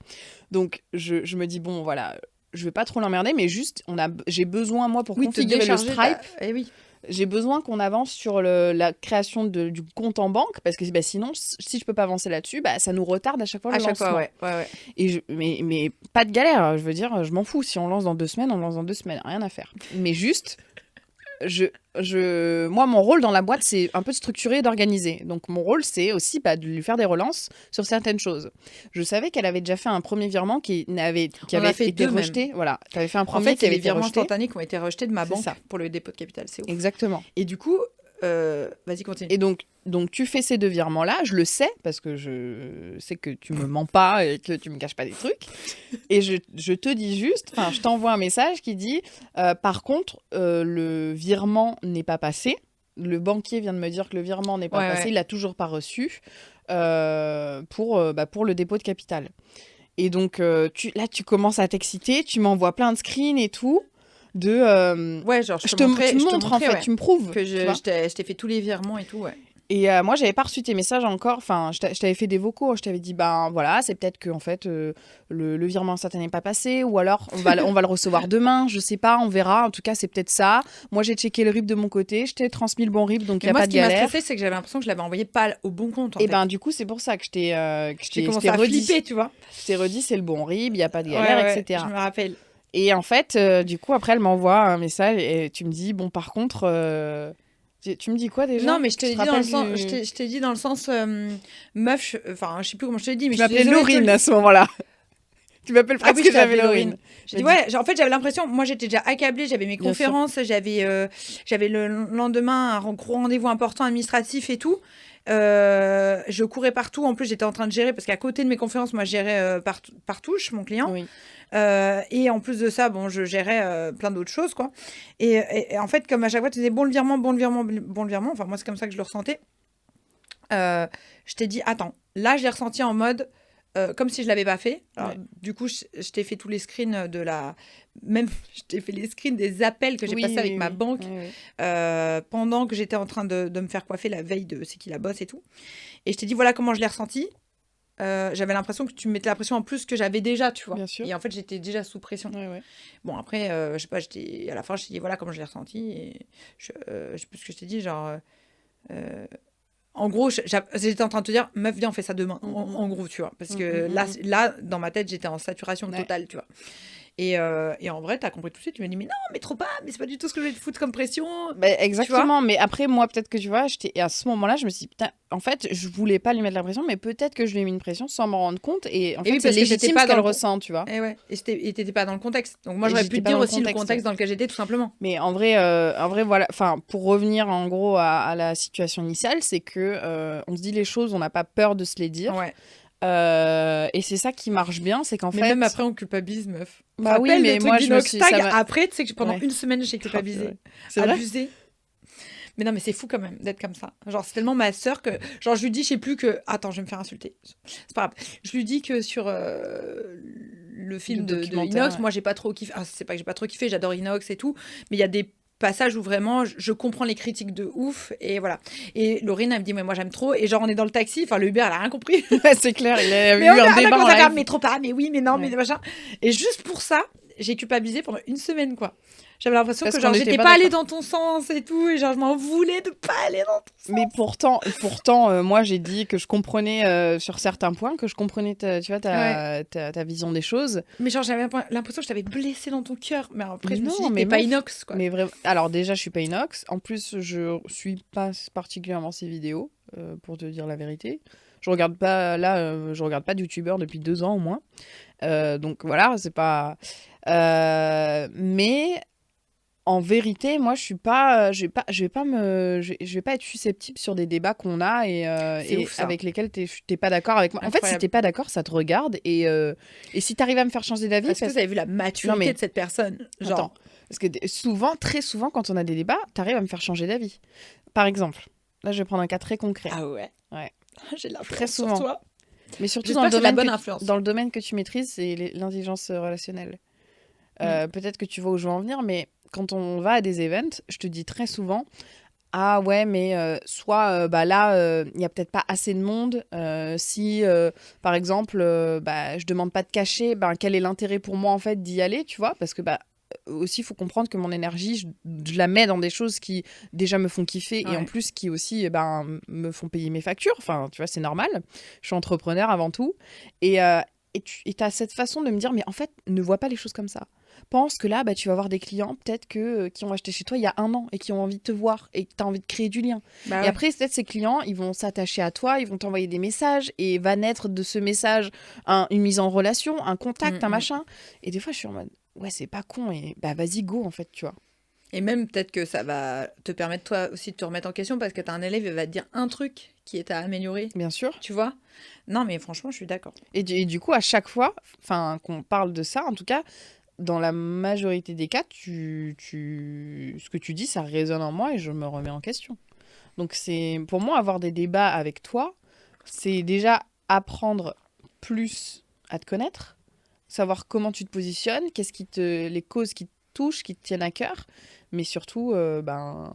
Donc je me dis bon voilà, je vais pas trop l'emmerder, mais juste j'ai besoin moi pour configurer le Stripe. Eh oui. J'ai besoin qu'on avance sur la création du compte en banque parce que sinon, si je peux pas avancer là-dessus, ça nous retarde à chaque fois le lancement. ouais. Et mais pas de galère, je veux dire, je m'en fous. Si on lance dans 2 semaines, on lance dans 2 semaines, rien à faire. Mais juste, moi, mon rôle dans la boîte, c'est un peu de structurer et d'organiser. Donc, mon rôle, c'est aussi de lui faire des relances sur certaines choses. Je savais qu'elle avait déjà fait un premier virement qui avait été rejeté. Voilà, tu avais fait un En premier fait, qui c'est avait les été virements rejeté. instantanés qui ont été rejetés de ma C'est banque ça. pour le dépôt de capital. C'est ouf. Exactement. Et du coup, vas-y, continue. Et donc tu fais ces 2 virements-là, je le sais, parce que je sais que tu me mens pas et que tu me caches pas des trucs. Et je te dis juste, je t'envoie un message qui dit, par contre, le virement n'est pas passé. Le banquier vient de me dire que le virement n'est pas passé, il l'a toujours pas reçu pour le dépôt de capital. Et donc, tu commences à t'exciter, tu m'envoies plein de screens et tout. Ouais, genre, tu montres en fait, tu me prouves. que tu vois. je t'ai fait tous les virements et tout, ouais. Et moi, j'avais pas reçu tes messages encore. Enfin, je t'avais fait des vocaux. Je t'avais dit, ben voilà, c'est peut-être que en fait, le virement instantané n'est pas passé. Ou alors, on va le recevoir demain. Je sais pas, on verra. En tout cas, c'est peut-être ça. Moi, j'ai checké le RIB de mon côté. Je t'ai transmis le bon RIB, donc il n'y a pas de galère. Moi, ce qui m'a stressé, c'est que j'avais l'impression que je l'avais envoyé pas au bon compte. Et ben, du coup, c'est pour ça que j'ai commencé à flipper, tu vois. Je t'ai redit, c'est le bon RIB, il n'y a pas de galère, etc. Je me rappelle. Et en fait, du coup, après, elle m'envoie un message et tu me dis, bon, par contre. Tu me dis quoi déjà? Non, mais je t'ai dit dans le sens meuf, enfin, je sais plus comment je te l'ai dit. Mais tu m'appelais Laurine à ce moment-là. Tu m'appelles presque que j'avais Laurine. J'ai dit, ouais, en fait, j'avais l'impression, moi j'étais déjà accablée, j'avais mes conférences, j'avais le lendemain un gros rendez-vous important administratif et tout. Je courais partout. En plus, j'étais en train de gérer parce qu'à côté de mes conférences, moi, je gérais par touche mon client. Oui. Et en plus de ça, bon, je gérais plein d'autres choses, quoi. Et en fait, comme à chaque fois, tu disais bon le virement, bon le virement, bon le virement. Enfin, moi, c'est comme ça que je le ressentais. Je t'ai dit, attends, là, je l'ai ressenti en mode comme si je l'avais pas fait. Alors, du coup, je t'ai fait tous les screens même je t'ai fait les screens des appels que j'ai passés avec ma banque pendant que j'étais en train de me faire coiffer la veille de C'est qui la bosse et tout. Et je t'ai dit voilà comment je l'ai ressenti. J'avais l'impression que tu me mettais la pression en plus que j'avais déjà, tu vois. Bien sûr. Et en fait, j'étais déjà sous pression. Bon, après, je sais pas, à la fin, je t'ai dit voilà comment je l'ai ressenti. Et je sais plus ce que je t'ai dit, genre. En gros, j'étais en train de te dire, meuf, viens, on fait ça demain. En gros, tu vois. Parce que là, dans ma tête, j'étais en saturation totale, tu vois. Et en vrai, t'as compris tout de suite. Tu m'as dit, mais non, mais trop pas, mais c'est pas du tout ce que je vais te foutre comme pression. Bah, exactement. Mais après, moi, peut-être que tu vois, et à ce moment-là, je me suis dit, putain, en fait, je voulais pas lui mettre la pression, mais peut-être que je lui ai mis une pression sans m'en rendre compte. Et en fait, c'est légitime ce qu'elle ressent, tu vois. Et t'étais pas dans le contexte. Donc moi, j'aurais pu te dire aussi le contexte dans lequel j'étais, tout simplement. Mais en vrai, voilà. Enfin, pour revenir en gros à la situation initiale, c'est que on se dit les choses, on n'a pas peur de se les dire. Ouais. Et c'est ça qui marche bien, c'est qu'en fait. Même après, on culpabilise, meuf. Bah oui, mais moi, je me suis. Après, tu sais que pendant une semaine, j'ai culpabilisé. C'est abusé. Mais non, mais c'est fou quand même d'être comme ça. Genre, c'est tellement ma sœur que. Genre, je lui dis, je sais plus que. Attends, je vais me faire insulter. C'est pas grave. Je lui dis que sur le film de Inox, moi, j'ai pas trop kiffé. Ah, c'est pas que j'ai pas trop kiffé, j'adore Inox et tout. Mais il y a des passage où vraiment je comprends les critiques de ouf et voilà. Et Laurine elle me dit mais moi j'aime trop et genre on est dans le taxi, enfin le Uber elle a rien compris. C'est clair, il a eu un débat. Mais trop pas, mais oui, mais non, mais machin. Et juste pour ça, j'ai culpabilisé pendant une semaine quoi. J'avais l'impression que genre j'étais pas allée dans ton sens et tout et genre je m'en voulais de pas aller dans ton sens. Mais pourtant moi j'ai dit que je comprenais sur certains points, que je comprenais ta vision des choses. Mais genre j'avais l'impression que je t'avais blessé dans ton cœur. Mais après je me suis dit t'es pas inox quoi. Mais vraiment, alors déjà je suis pas inox. En plus je suis pas particulièrement ces vidéos pour te dire la vérité. Je regarde pas je regarde pas de youtubeurs depuis 2 ans au moins. Donc voilà, c'est pas. Mais en vérité, moi, je vais pas être susceptible sur des débats qu'on a et ouf, avec lesquels t'es pas d'accord avec moi. Incroyable. En fait, si t'es pas d'accord, ça te regarde et si t'arrives à me faire changer d'avis. Est-ce que vous avez vu la maturité de cette personne? Genre, attends, parce que très souvent, quand on a des débats, t'arrives à me faire changer d'avis. Par exemple, là, je vais prendre un cas très concret. Ah ouais. Ouais. J'ai de l'influence très souvent. sur toi. Mais surtout dans le domaine que tu maîtrises, c'est l'intelligence relationnelle. Peut-être que tu vois où je veux en venir, mais quand on va à des events, je te dis très souvent ah ouais, mais soit là, il n'y a peut-être pas assez de monde. Si, par exemple, je demande pas de cachet, quel est l'intérêt pour moi en fait d'y aller, tu vois? Parce que aussi, il faut comprendre que mon énergie, je la mets dans des choses qui déjà me font kiffer et en plus qui aussi me font payer mes factures. Enfin, tu vois, c'est normal. Je suis entrepreneur avant tout. Et tu as cette façon de me dire, mais en fait, ne vois pas les choses comme ça. Pense que là, tu vas avoir des clients peut-être qui ont acheté chez toi il y a 1 an et qui ont envie de te voir et que tu as envie de créer du lien. Et après, peut-être ces clients, ils vont s'attacher à toi, ils vont t'envoyer des messages et va naître de ce message une mise en relation, un contact, un machin. Et des fois, je suis en mode, ouais, c'est pas con et vas-y, go en fait, tu vois. Et même peut-être que ça va te permettre toi aussi de te remettre en question parce que tu as un élève, il va te dire un truc qui est à améliorer. Bien sûr. Tu vois? Non, mais franchement, je suis d'accord. Et du coup, à chaque fois, qu'on parle de ça, en tout cas, dans la majorité des cas, ce que tu dis, ça résonne en moi et je me remets en question. Donc, c'est pour moi, avoir des débats avec toi, c'est déjà apprendre plus à te connaître, savoir comment tu te positionnes, les causes qui te touchent, qui te tiennent à cœur. mais surtout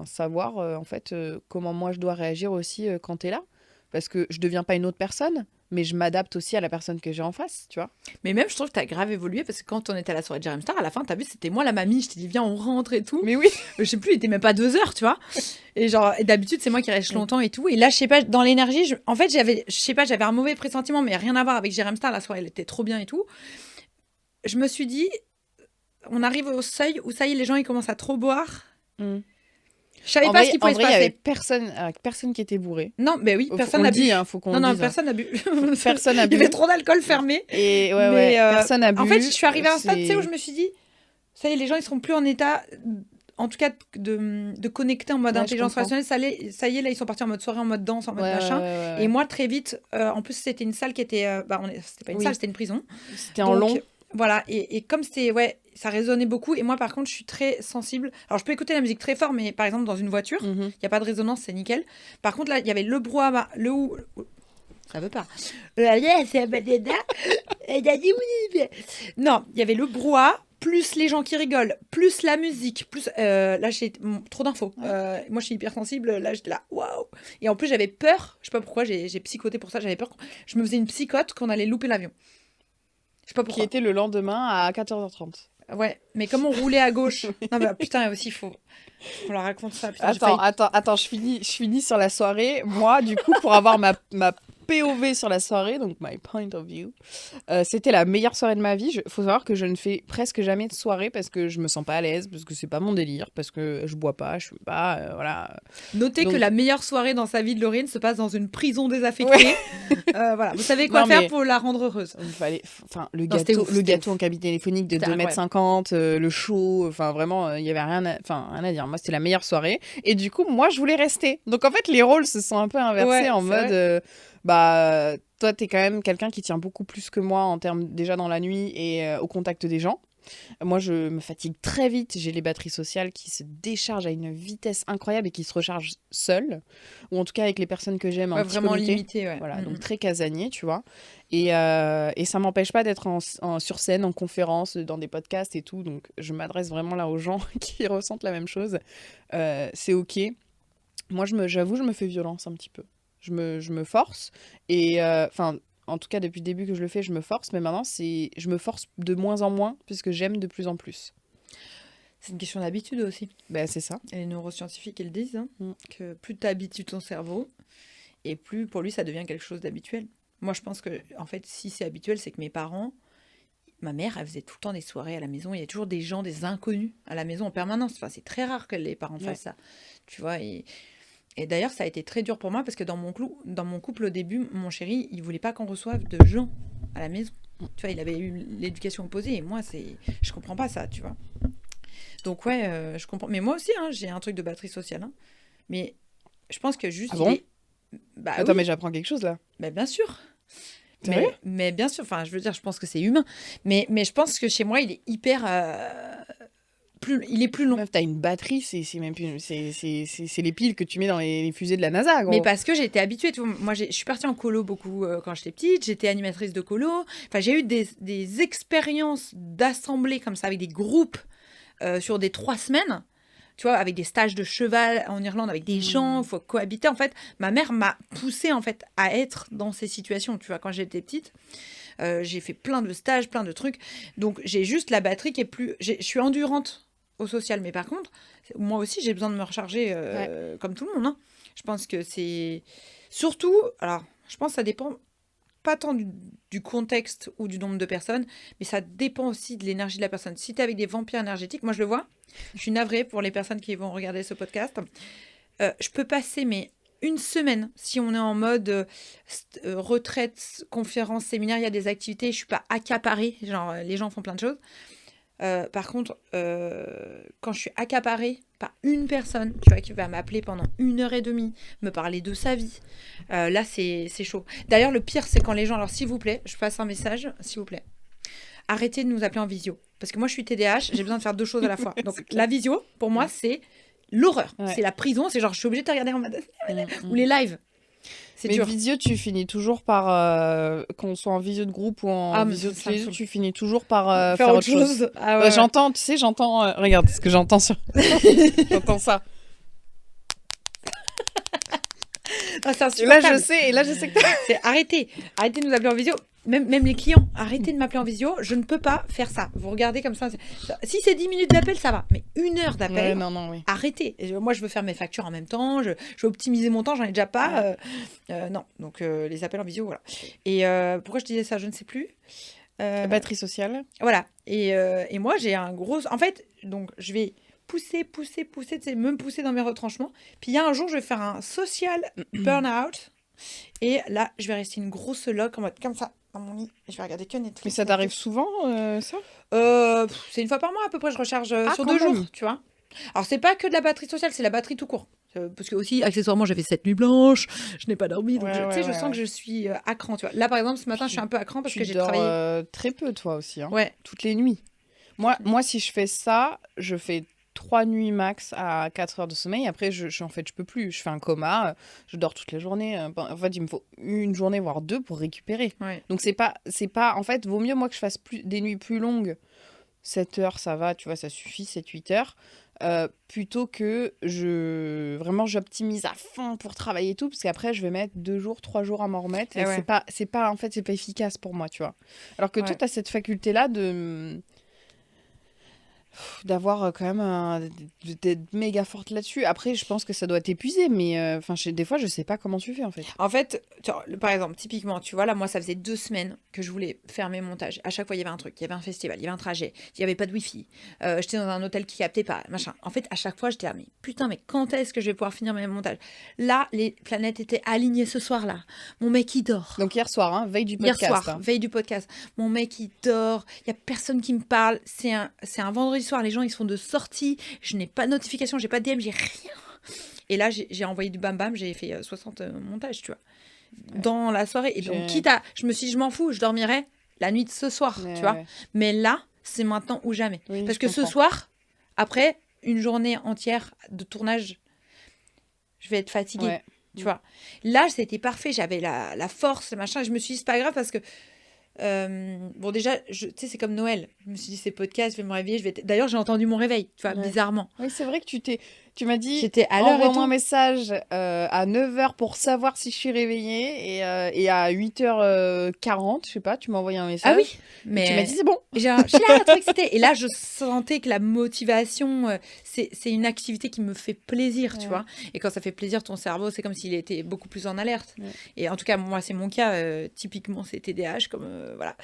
savoir en fait comment moi je dois réagir aussi quand t'es là, parce que je deviens pas une autre personne, mais je m'adapte aussi à la personne que j'ai en face, tu vois. Mais même, je trouve que t'as grave évolué parce que quand on était à la soirée de Jeremy Star, à la fin, t'as vu, c'était moi la mamie. Je t'ai dit, viens, on rentre et tout. Mais oui. Je sais plus, il était même pas 2 heures, tu vois. Et genre, d'habitude, c'est moi qui reste longtemps et tout. Et là, je sais pas, dans l'énergie, en fait, j'avais un mauvais pressentiment, mais rien à voir avec Jeremy Star. La soirée, elle était trop bien et tout. Je me suis dit, on arrive au seuil où ça y est, les gens, ils commencent à trop boire. Je savais pas ce qui pouvait se passer. Il y avait personne qui était bourré. Non, mais oui, personne n'a bu. Faut qu'on le dise. Personne n'a bu. Personne n'a bu. Il y avait trop d'alcool fermé. Et personne n'a bu. En fait, je suis arrivée à un stade, tu sais, où je me suis dit, ça y est, les gens, ils seront plus en état, en tout cas, de connecter en mode intelligence rationnelle. Ça y est, là, ils sont partis en mode soirée, en mode danse, en mode machin. Et moi, très vite, en plus, c'était une salle qui était, c'était pas une salle, c'était une prison. C'était en long. Voilà, et comme c'était, ça résonnait beaucoup. Et moi, par contre, je suis très sensible. Alors, je peux écouter la musique très fort, mais par exemple, dans une voiture, il n'y a pas de résonance, c'est nickel. Par contre, là, il y avait le brouhaha, ça veut pas. Non, il y avait le brouhaha, plus les gens qui rigolent, plus la musique, plus... là, j'ai trop d'infos. Moi, je suis hypersensible. Là, j'étais là, waouh. Et en plus, j'avais peur. Je sais pas pourquoi, j'ai psychoté pour ça. J'avais peur. Je me faisais une psychote qu'on allait louper l'avion. Je sais pas pourquoi. Qui était le lendemain à 14h30. Ouais, mais comme on roulait à gauche... Non, mais putain, aussi, il faut... On leur raconte ça. Putain, attends, je finis sur la soirée. Moi, du coup, pour avoir ma POV sur la soirée, donc my point of view, c'était la meilleure soirée de ma vie. Faut savoir que je ne fais presque jamais de soirée parce que je me sens pas à l'aise, parce que c'est pas mon délire, parce que je bois pas, je fume pas, voilà. Notez que la meilleure soirée dans sa vie de Laurine se passe dans une prison désaffectée. Voilà, vous savez quoi faire pour la rendre heureuse. Il fallait, le gâteau en cabine téléphonique de 2,50 m, le show, vraiment, il y avait rien à dire. Moi, c'était la meilleure soirée. Et du coup, moi, je voulais rester. Donc, en fait, les rôles se sont un peu inversés en mode... toi, t'es quand même quelqu'un qui tient beaucoup plus que moi en termes déjà dans la nuit et au contact des gens. Moi, je me fatigue très vite. J'ai les batteries sociales qui se déchargent à une vitesse incroyable et qui se rechargent seules. Ou en tout cas avec les personnes que j'aime. Vraiment limité. Voilà, donc très casanier, tu vois. Et ça m'empêche pas d'être sur scène, en conférence, dans des podcasts et tout. Donc, je m'adresse vraiment là aux gens qui ressentent la même chose. C'est OK. Moi, j'avoue, je me fais violence un petit peu. Je me force. Et en tout cas, depuis le début que je le fais, je me force. Mais maintenant, je me force de moins en moins puisque j'aime de plus en plus. C'est une question d'habitude aussi. C'est ça. Et les neuroscientifiques, ils disent que plus tu habitues ton cerveau, et plus pour lui, ça devient quelque chose d'habituel. Moi, je pense que, en fait, si c'est habituel, c'est que ma mère, elle faisait tout le temps des soirées à la maison. Il y a toujours des gens, des inconnus à la maison en permanence. Enfin, c'est très rare que les parents fassent ça. Tu vois, et d'ailleurs, ça a été très dur pour moi parce que dans mon couple, au début, mon chéri, il voulait pas qu'on reçoive de gens à la maison. Tu vois, il avait eu l'éducation opposée et moi, je comprends pas ça, tu vois. Donc je comprends. Mais moi aussi, j'ai un truc de batterie sociale. Mais je pense que juste... Ah bon ? Attends, mais j'apprends quelque chose là. Bien sûr. Mais bien sûr, je veux dire, je pense que c'est humain. Mais je pense que chez moi, il est hyper... il est plus long. Meuf, t'as une batterie, c'est même plus, c'est les piles que tu mets dans les fusées de la NASA, gros. Mais parce que j'ai été habituée. Tu vois, moi, je suis partie en colo beaucoup quand j'étais petite. J'étais animatrice de colo. Enfin, j'ai eu des expériences d'assemblée comme ça avec des groupes sur des 3 semaines. Tu vois, avec des stages de cheval en Irlande, avec des gens, il faut cohabiter. En fait, ma mère m'a poussée en fait à être dans ces situations. Tu vois, quand j'étais petite. J'ai fait plein de stages, plein de trucs. Donc, j'ai juste la batterie qui est plus... Je suis endurante au social, mais par contre, moi aussi, j'ai besoin de me recharger comme tout le monde. Je pense que c'est... Surtout, alors, je pense que ça dépend pas tant du contexte ou du nombre de personnes, mais ça dépend aussi de l'énergie de la personne. Si tu es avec des vampires énergétiques, moi, je le vois. Je suis navrée pour les personnes qui vont regarder ce podcast. Je peux passer, mais... une semaine, si on est en mode retraite, conférence, séminaire, il y a des activités, je ne suis pas accaparée, genre les gens font plein de choses. Par contre, quand je suis accaparée par une personne, tu vois, qui va m'appeler pendant 1h30, me parler de sa vie, là, c'est chaud. D'ailleurs, le pire, c'est quand les gens, alors s'il vous plaît, je passe un message, s'il vous plaît, arrêtez de nous appeler en visio. Parce que moi, je suis TDAH, j'ai besoin de faire 2 choses à la fois. Donc, la visio, pour moi, c'est... l'horreur, c'est la prison, c'est genre je suis obligée de te regarder en mode ou les lives. C'est Mais dur. visio, tu finis toujours par, qu'on soit en visio de groupe ou en visio de ça me clé, saoule. tu finis toujours par Faire autre chose. Ah ouais. J'entends, tu sais, regarde ce que j'entends sur... J'entends ça. Ah, c'est Et là, insupportable. je sais que C'est arrêtez de nous appeler en visio. Même les clients, arrêtez de m'appeler en visio. Je ne peux pas faire ça. Vous regardez comme ça. Si c'est 10 minutes d'appel, ça va. Mais 1 heure d'appel, non, oui. arrêtez. Moi, je veux faire mes factures en même temps. Je veux optimiser mon temps. J'en ai déjà pas. Non. Donc, les appels en visio, voilà. Et pourquoi je disais ça, je ne sais plus. La batterie sociale. Voilà. Et moi, j'ai un gros... En fait, donc, je vais pousser, tu sais, me pousser dans mes retranchements. Puis, il y a un jour, je vais faire un social burn-out. Et là, je vais rester une grosse loque en mode comme ça, dans mon lit. Et je vais regarder que Netflix. Mais ça t'arrive souvent, ça? C'est une fois par mois, à peu près, je recharge sur quand 2 jours, même. tu vois. Alors, c'est pas que de la batterie sociale, c'est la batterie tout court. Parce que aussi, accessoirement, j'avais 7 nuits blanches, je n'ai pas dormi, donc je sens que je suis à cran, tu vois. Là, par exemple, ce matin, je suis un peu à cran parce que j'ai travaillé. Très peu, toi aussi, hein. Ouais. Toutes les nuits. Moi, si je fais ça, je fais 3 nuits max à 4 heures de sommeil. Après, en fait, je peux plus. Je fais un coma, je dors toute la journée. En fait, il me faut une journée, voire 2 pour récupérer. Ouais. Donc, c'est pas... En fait, vaut mieux, moi, que je fasse des nuits plus longues. 7 heures, ça va, tu vois, ça suffit, 7-8 heures. Plutôt que vraiment j'optimise à fond pour travailler et tout, parce qu'après je vais mettre 2 jours, 3 jours à m'en remettre, et c'est pas en fait c'est pas efficace pour moi, tu vois. Alors que toi, tu as cette faculté là d'avoir quand même d'être méga forte là-dessus. Après, je pense que ça doit t'épuiser, mais des fois je sais pas comment tu fais en fait. En fait, par exemple, typiquement, tu vois, là, moi, ça faisait 2 semaines que je voulais faire mes montages. À chaque fois, il y avait un truc, il y avait un festival, il y avait un trajet, il n'y avait pas de wifi, j'étais dans un hôtel qui captait pas, machin. En fait, à chaque fois, j'étais là, mais putain, mais quand est-ce que je vais pouvoir finir mes montages? Là, les planètes étaient alignées ce soir-là. Mon mec, il dort. Donc hier soir, hein, veille du podcast. Hier soir, veille du podcast. Mon mec, il dort, il n'y a personne qui me parle. C'est un vendredi soir, les gens, ils sont de sortie, je n'ai pas de notification, j'ai pas de DM, j'ai rien. Et là, j'ai envoyé du bam bam, j'ai fait 60 montages, tu vois, dans la soirée. Et donc, je me suis dit, je m'en fous, je dormirai la nuit de ce soir, tu vois. Mais là, c'est maintenant ou jamais. Oui, parce que ce soir, après une journée entière de tournage, je vais être fatiguée, tu vois. Là, c'était parfait, j'avais la force, le machin. Et je me suis dit, c'est pas grave parce que bon, déjà, tu sais, c'est comme Noël. Je me suis dit, c'est podcast, je vais me réveiller. D'ailleurs, j'ai entendu mon réveil, tu vois, bizarrement. Oui, c'est vrai que tu m'as dit, j'étais à l'heure, envoie-moi un message à 9h pour savoir si je suis réveillée. Et à 8h40, je sais pas, tu m'as envoyé un message. Ah oui, mais tu m'as dit, c'est bon. Je suis là, trop excitée. Et là, je sentais que la motivation, c'est une activité qui me fait plaisir, tu vois. Et quand ça fait plaisir, ton cerveau, c'est comme s'il était beaucoup plus en alerte. Et en tout cas, moi, c'est mon cas. Typiquement, c'est TDAH, comme voilà.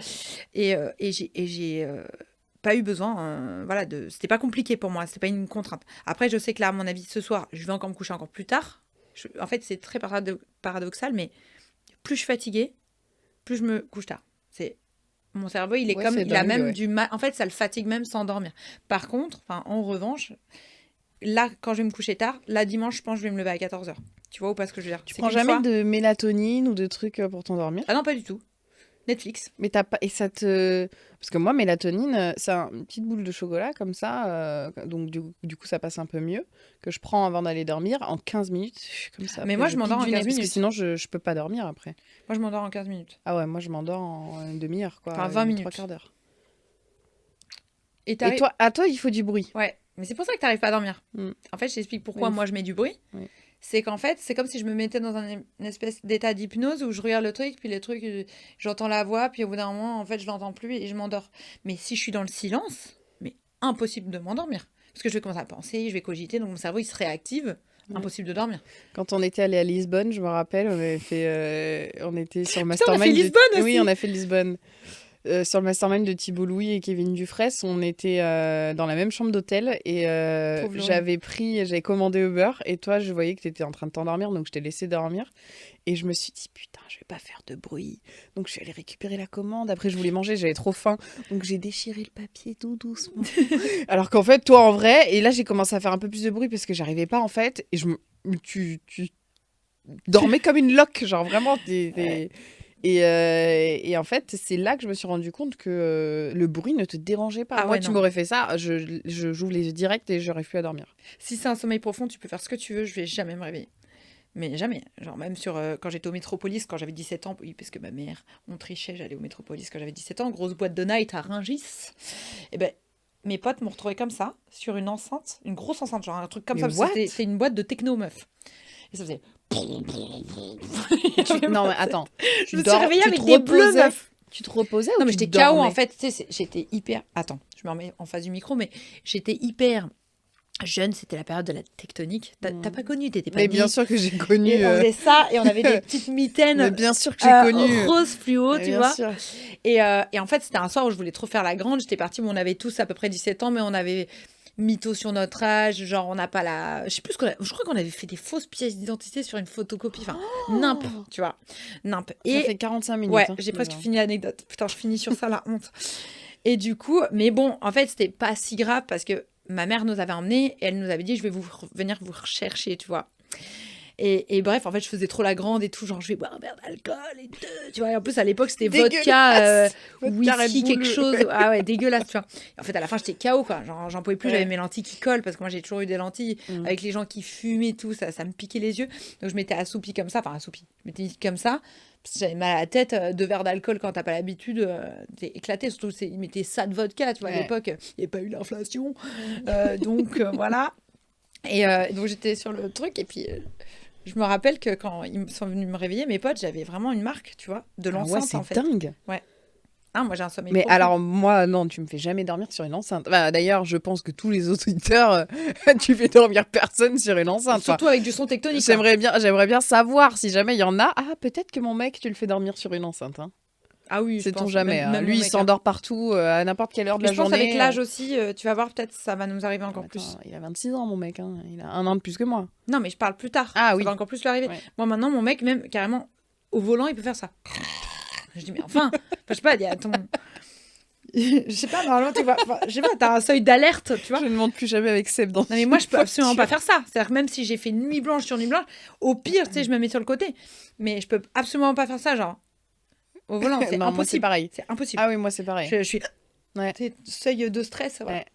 Et j'ai pas eu besoin, c'était pas compliqué pour moi, c'était pas une contrainte. Après, je sais que là, à mon avis, ce soir, je vais encore me coucher encore plus tard. En fait, c'est très paradoxal, mais plus je suis fatiguée, plus je me couche tard. Mon cerveau, il est il a même du mal. En fait, ça le fatigue même sans dormir. Par contre, en revanche, là, quand je vais me coucher tard, là, dimanche, je pense que je vais me lever à 14h. Tu vois ou pas ce que je veux dire? Tu prends jamais de mélatonine ou de trucs pour t'endormir? Ah non, pas du tout. Netflix. Mais t'as pas... Et ça te... Parce que moi, mélatonine, c'est une petite boule de chocolat comme ça, donc du coup, ça passe un peu mieux, que je prends avant d'aller dormir. En 15 minutes, je suis comme ça. Mais moi, je m'endors en 15 minutes. Parce que sinon, je peux pas dormir après. Moi, je m'endors en 15 minutes. Ah ouais, moi, je m'endors en une demi-heure, quoi. Enfin, 20 minutes. 3 quarts d'heure. Et toi, il faut du bruit. Ouais, mais c'est pour ça que t'arrives pas à dormir. En fait, je t'explique pourquoi moi, je mets du bruit. C'est qu'en fait, c'est comme si je me mettais dans une espèce d'état d'hypnose où je regarde le truc, puis le truc, j'entends la voix, puis au bout d'un moment, en fait, je l'entends plus et je m'endors. Mais si je suis dans le silence, mais impossible de m'endormir. Parce que je vais commencer à penser, je vais cogiter, donc mon cerveau, il se réactive. Impossible de dormir. Quand on était allé à Lisbonne, je me rappelle, on était sur le mastermind. Putain, on a fait Lisbonne aussi. Oui, on a fait Lisbonne. Sur le mastermind de Thibault Louis et Kevin Dufresne, on était dans la même chambre d'hôtel et j'avais commandé Uber et toi, je voyais que tu étais en train de t'endormir, donc je t'ai laissé dormir. Et je me suis dit, putain, je vais pas faire de bruit. Donc je suis allée récupérer la commande. Après, je voulais manger, j'avais trop faim. Donc j'ai déchiré le papier tout doucement. Alors qu'en fait, toi, en vrai, et là, j'ai commencé à faire un peu plus de bruit parce que j'arrivais pas, en fait. Et tu dormais comme une loque, genre vraiment. Et en fait, c'est là que je me suis rendu compte que le bruit ne te dérangeait pas. Moi, tu m'aurais fait ça, j'ouvre les yeux directs et j'aurais pu à dormir. Si c'est un sommeil profond, tu peux faire ce que tu veux, je vais jamais me réveiller. Mais jamais. Genre, même quand j'étais au Métropolis, quand j'avais 17 ans, oui, parce que ma mère, on trichait, j'allais au Métropolis quand j'avais 17 ans, grosse boîte de night à Rungis. Et ben, mes potes m'ont retrouvée comme ça, sur une enceinte, une grosse enceinte, genre un truc comme Mais ça. what? C'était une boîte de techno meuf. Et ça faisait. Non, mais attends. Je me suis réveillée avec des bleus, meuf. Tu te reposais Non, ou mais tu j'étais KO dormais? en fait. Tu sais, j'étais hyper. Attends, je me remets en face du micro, mais j'étais hyper jeune. C'était la période de la tectonique. T'as pas connu, t'étais pas Mais née. bien sûr que j'ai connu. Et on faisait ça et on avait des petites mitaines Mais bien sûr que j'ai connu. rose fluo, Mais tu bien vois. sûr. Et en fait, c'était un soir où je voulais trop faire la grande. J'étais partie, mais on avait tous à peu près 17 ans, mais on avait mytho sur notre âge. Genre, on n'a pas la. Je sais plus ce qu'on a. Je crois qu'on avait fait des fausses pièces d'identité sur une photocopie. Enfin, nimp, tu vois. Nimp. Ça fait 45 minutes. Ouais, hein, j'ai presque déjà. fini l'anecdote. Putain, je finis sur ça, la honte. Et du coup, mais bon, en fait, c'était pas si grave parce que ma mère nous avait emmenés et elle nous avait dit, je vais venir vous rechercher, tu vois. Et bref, en fait, je faisais trop la grande et tout, genre, je vais boire un verre d'alcool et tout, tu vois. Et en plus, à l'époque, c'était vodka, Dégueulasse. Vodka Red whisky, Bull. quelque chose. Ah ouais, dégueulasse, tu vois. Et en fait, à la fin, j'étais KO, quoi. Genre, j'en pouvais plus, Ouais. j'avais mes lentilles qui collent parce que moi, j'ai toujours eu des lentilles Mm. avec les gens qui fumaient et tout, ça me piquait les yeux. Donc, je m'étais assoupie comme ça, enfin, assoupie. Je m'étais mis comme ça. Parce que j'avais mal à la tête, 2 verres d'alcool quand t'as pas l'habitude, t'es éclaté. Surtout, ils mettaient ça de vodka, tu vois. À Ouais. l'époque, il n'y avait pas eu l'inflation. Donc, voilà. Et donc, j'étais sur le truc. Et puis, je me rappelle que quand ils sont venus me réveiller, mes potes, j'avais vraiment une marque, tu vois, de Ah ouais, l'enceinte, c'est en fait. dingue. Ah, moi, j'ai un sommeil Mais profond. alors, moi, non, tu me fais jamais dormir sur une enceinte. Bah, d'ailleurs, je pense que tous les auditeurs, tu fais dormir personne sur une enceinte. Surtout avec du son tectonique. quoi. J'aimerais bien savoir si jamais il y en a. Ah, peut-être que mon mec, tu le fais dormir sur une enceinte. Hein. Ah oui, je Sait-on pense. jamais. Même Hein. mon Lui, il mec, hein. s'endort partout, à n'importe quelle heure de Mais la je pense journée. avec l'âge aussi, tu vas voir, peut-être ça va nous arriver encore Attends, plus. il a 26 ans, mon mec. Hein. Il a 1 an de plus que moi. Non, mais je parle plus tard. Ah ça oui. va encore plus lui arriver. Ouais. Moi, maintenant, mon mec, même carrément, au volant, il peut faire ça. Je dis, mais enfin, je sais pas, il y a ton. Je sais pas, normalement, tu vois. Je sais pas, t'as un seuil d'alerte, tu vois. Je ne monte plus jamais avec Seb dans Non, mais moi, je peux une absolument pas voiture. faire ça. C'est-à-dire que même si j'ai fait nuit blanche sur nuit blanche, au pire, tu sais, je me mets sur le côté. Mais je peux absolument pas faire ça, genre. Au volant, c'est Non, moi, c'est impossible. pareil. C'est impossible. Ah oui, moi, c'est pareil. Je suis. Ouais. C'est seuil de stress, voilà. Ouais.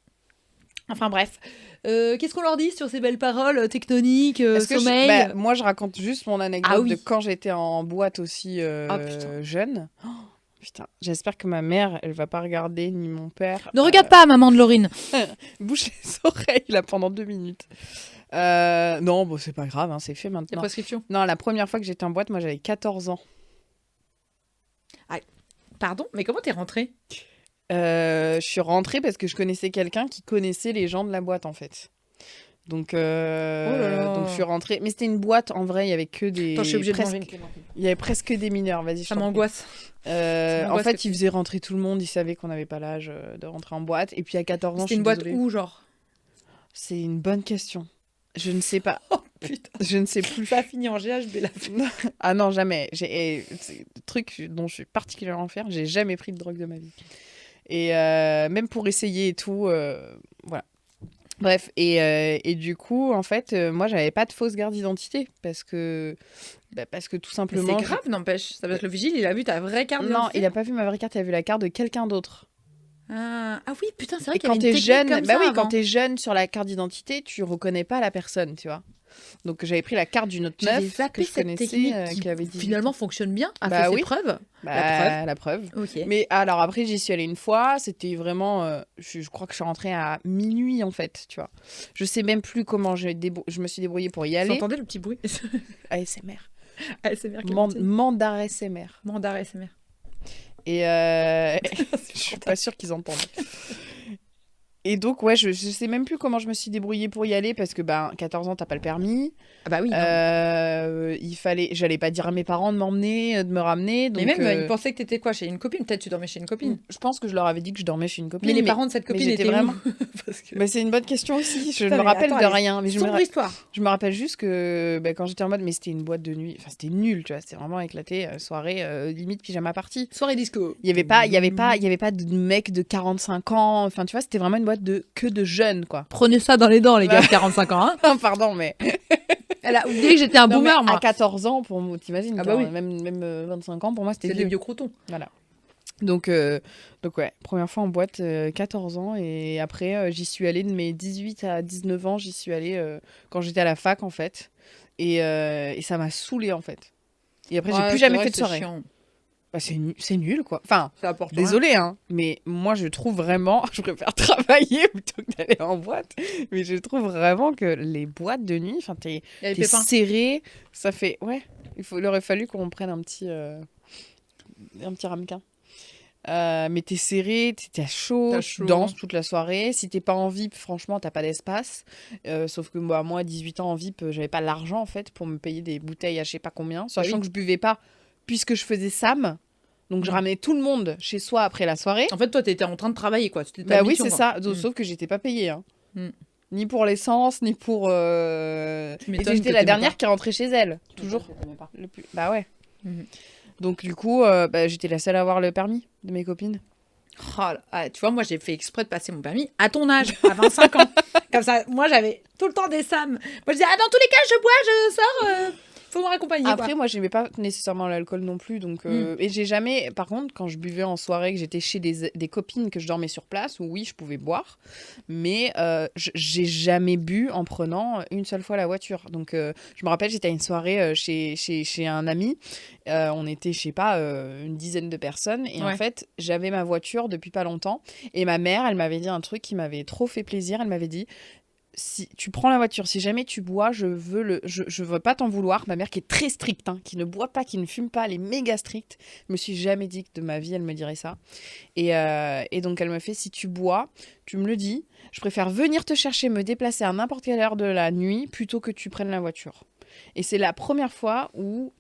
Enfin bref. Qu'est-ce qu'on leur dit sur ces belles paroles tectoniques, Est-ce que sommeil moi, je raconte juste mon anecdote Ah oui. de quand j'étais en boîte aussi Ah, putain. jeune. Oh, putain, j'espère que ma mère, elle va pas regarder, ni mon père. Ne regarde pas, maman de Laurine. Bouche les oreilles là pendant 2 minutes. Non, bon, c'est pas grave, hein, c'est fait La maintenant. prescription. Non, la première fois que j'étais en boîte, moi j'avais 14 ans. Pardon, mais comment t'es rentrée Je suis rentrée parce que je connaissais quelqu'un qui connaissait les gens de la boîte en fait. Donc, Oh là là. donc je suis rentrée. Mais c'était une boîte en vrai, il y avait que des. Attends, je suis obligée de manger presque... une clémentine. Il y avait presque des mineurs, vas-y. je Ça t'en prie. m'angoisse. Ça En m'angoisse fait, que ils faisaient rentrer tout le monde, ils savaient qu'on n'avait pas l'âge de rentrer en boîte. Et puis à 14 ans, je C'était suis une boîte désolée. où, genre C'est une bonne question. Je ne sais pas. Oh putain. Je ne sais plus. Ça a fini en GHB là. Ah non, jamais. C'est le truc dont je suis particulièrement fière. J'ai jamais pris de drogue de ma vie. Et même pour essayer et tout, voilà. Bref, et du coup, en fait, moi, j'avais pas de fausse carte d'identité parce que tout Mais simplement. c'est grave, n'empêche. Ça veut dire que le vigile, il a vu ta vraie carte Non, d'identité. il a pas vu ma vraie carte, il a vu la carte de quelqu'un d'autre. Ah oui, putain, c'est vrai Et qu'il y quand avait une t'es technique jeune, comme bah ça oui, avant. quand t'es jeune sur la carte d'identité, tu reconnais pas la personne, tu vois. Donc j'avais pris la carte d'une autre J'avais meuf zappé que je cette connaissais, technique qui avait 18 finalement ans. fonctionne bien, a Bah fait oui. ses preuves. Bah, la preuve. Ok. Mais alors après, j'y suis allée une fois, c'était vraiment... je crois que je suis rentrée à minuit, en fait, tu vois. Je sais même plus comment je me suis débrouillée pour y Vous aller. entendez le petit bruit ASMR. ASMR Clémentine. Mandar ASMR. Mandar ASMR. Et je suis pas sûre qu'ils entendent. Et donc, ouais, je sais même plus comment je me suis débrouillée pour y aller parce que, 14 ans, t'as pas le permis. Ah bah oui. non. J'allais pas dire à mes parents de m'emmener, de me ramener. Donc, Mais même, ils pensaient que t'étais quoi, chez une copine. Peut-être tu dormais chez une copine. je pense que je leur avais dit que je dormais chez une copine. Mais les parents de cette mais copine j'étais étaient vraiment- où Parce que... Mais c'est une bonne question aussi. Je Putain, me mais rappelle attends, de elle est rien. Mais Sombre histoire. je me rappelle juste que quand j'étais en mode, mais c'était une boîte de nuit. Enfin, c'était nul, tu vois. C'était vraiment éclaté. Soirée, limite pyjama party. Soirée disco. Il y avait pas de mec de 45 ans. Enfin, tu vois, c'était vraiment une boîte que de jeunes, quoi. Prenez ça dans les dents, les gars de 45 ans. Hein. Pardon, mais. Elle a oublié que j'étais un Non, mais boomer, moi. à 14 ans, pour moi, t'imagines, Ah bah oui. même 25 ans, pour moi, c'était C'est des vieux. vieux croutons. Voilà. Donc ouais, première fois en boîte, 14 ans. Et après, j'y suis allée de mes 18 à 19 ans. J'y suis allée quand j'étais à la fac, en fait. Et ça m'a saoulée, en fait. Et après, j'ai Ouais, plus c'est jamais vrai fait que de c'est soirée. chiant. Bah, c'est nul, quoi. Enfin, Ça apporte rien. désolé, hein, mais moi, je trouve vraiment... Je préfère travailler plutôt que d'aller en boîte. Mais je trouve vraiment que les boîtes de nuit, enfin, Il y a des t'es pépins. serré, ça fait... Ouais, il aurait fallu qu'on prenne un petit ramequin. Mais t'es serré, t'es à chaud, T'as tu chaud. danses toute la soirée. Si t'es pas en VIP, franchement, t'as pas d'espace. Sauf que moi, à 18 ans en VIP, j'avais pas l'argent en fait pour me payer des bouteilles à je sais pas combien. Sachant oui. que je buvais pas puisque je faisais SAM. Donc je ramenais tout le monde chez soi après la soirée. En fait, toi, t'étais en train de travailler, quoi. C'était ta Bah oui, mission, c'est quoi. ça. Sauf que j'étais pas payée. Hein. Mm. Ni pour l'essence, ni pour. Tu m'étonnes Et que j'étais la t'aimais dernière pas. qui rentrait chez elle. Toujours. Je t'aimais pas. Bah ouais. Mhm. Donc du coup, j'étais la seule à avoir le permis de mes copines. Oh là, ah, tu vois, moi, j'ai fait exprès de passer mon permis à ton âge, à 25 ans. Comme ça, moi, j'avais tout le temps des SAM. Moi, je disais, dans tous les cas, je bois, je sors, faut me raccompagner, Après, quoi. moi, j'aimais pas nécessairement l'alcool non plus. Donc, Et j'ai jamais. Par contre, quand je buvais en soirée, que j'étais chez des copines, que je dormais sur place, oui, je pouvais boire. Mais j'ai jamais bu en prenant une seule fois la voiture. Donc, je me rappelle, j'étais à une soirée chez un ami. On était, je sais pas, une dizaine de personnes. Et en fait, j'avais ma voiture depuis pas longtemps. Et ma mère, elle m'avait dit un truc qui m'avait trop fait plaisir. Elle m'avait dit. Si tu prends la voiture, si jamais tu bois, je veux pas t'en vouloir. Ma mère qui est très stricte, hein, qui ne boit pas, qui ne fume pas, elle est méga stricte. Je me suis jamais dit que de ma vie elle me dirait ça. Et donc elle me fait, si tu bois, tu me le dis. Je préfère venir te chercher, me déplacer à n'importe quelle heure de la nuit plutôt que tu prennes la voiture. Et c'est la première fois où,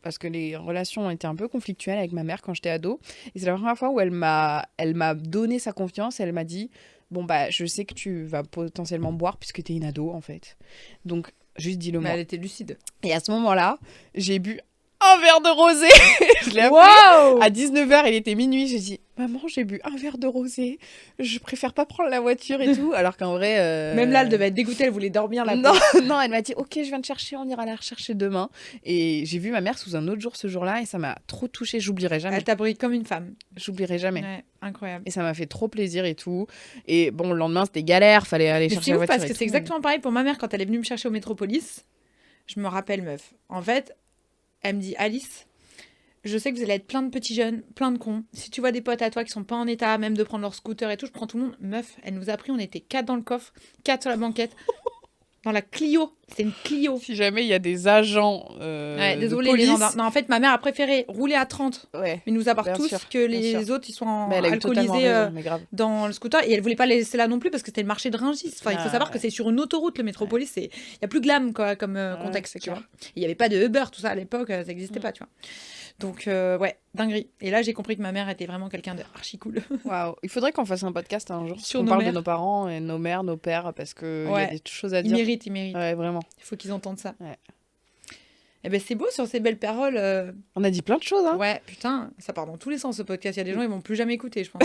parce que les relations ont été un peu conflictuelles avec ma mère quand j'étais ado, et c'est la première fois où elle m'a donné sa confiance. Elle m'a dit, bon bah je sais que tu vas potentiellement boire puisque t'es une ado en fait. Donc juste dis-le Mais moi. elle était lucide. Et à ce moment-là, j'ai bu un verre de rosé. Je l'ai appelé Waouh! à 19h, il était minuit. J'ai dit, maman, j'ai bu un verre de rosé. Je préfère pas prendre la voiture et tout. Alors qu'en vrai. Même là, elle devait être dégoûtée, elle voulait dormir là. Non, non, elle m'a dit, ok, je viens te chercher, on ira la rechercher demain. Et j'ai vu ma mère sous un autre jour ce jour-là et ça m'a trop touchée. J'oublierai jamais. Elle t'a pris comme une femme. J'oublierai jamais. Ouais, incroyable. Et ça m'a fait trop plaisir et tout. Et bon, le lendemain, c'était galère, fallait aller Mais chercher c'est la ouf voiture. parce que c'est exactement pareil pour ma mère quand elle est venue me chercher au Métropolis. Je me rappelle, meuf. En fait, elle me dit, Alice, je sais que vous allez être plein de petits jeunes, plein de cons. Si tu vois des potes à toi qui sont pas en état même de prendre leur scooter et tout, je prends tout le monde. Meuf, elle nous a pris, on était 4 dans le coffre, 4 sur la banquette. Dans la Clio, c'est une Clio. Si jamais il y a des agents désolé, de police... les gendarmes. Non, en fait, ma mère a préféré rouler à 30, Ouais, mais nous avoir bien tous sûr, que bien les sûr. autres, ils soient Mais elle a eu totalement alcoolisés raison, mais grave. dans le scooter. Et elle voulait pas les laisser là non plus parce que c'était le marché de Rungis. Enfin, il faut savoir que c'est sur une autoroute, le Métropolis. Il y a plus glam quoi, comme contexte, tu vois. Il y avait pas de Uber, tout ça à l'époque, ça n'existait pas, tu vois. Donc, ouais, dinguerie. Et là, j'ai compris que ma mère était vraiment quelqu'un de archi cool. Waouh. Il faudrait qu'on fasse un podcast un jour Sur on nos parle mères. de nos parents et nos mères, nos pères, parce qu'il y a des choses à dire. Ils méritent. Ouais, vraiment. Il faut qu'ils entendent ça. Ouais. Eh ben, c'est beau sur ces belles paroles. On a dit plein de choses, hein. Ouais, putain, ça part dans tous les sens ce podcast. Il y a des gens, ils vont plus jamais écouter, je pense.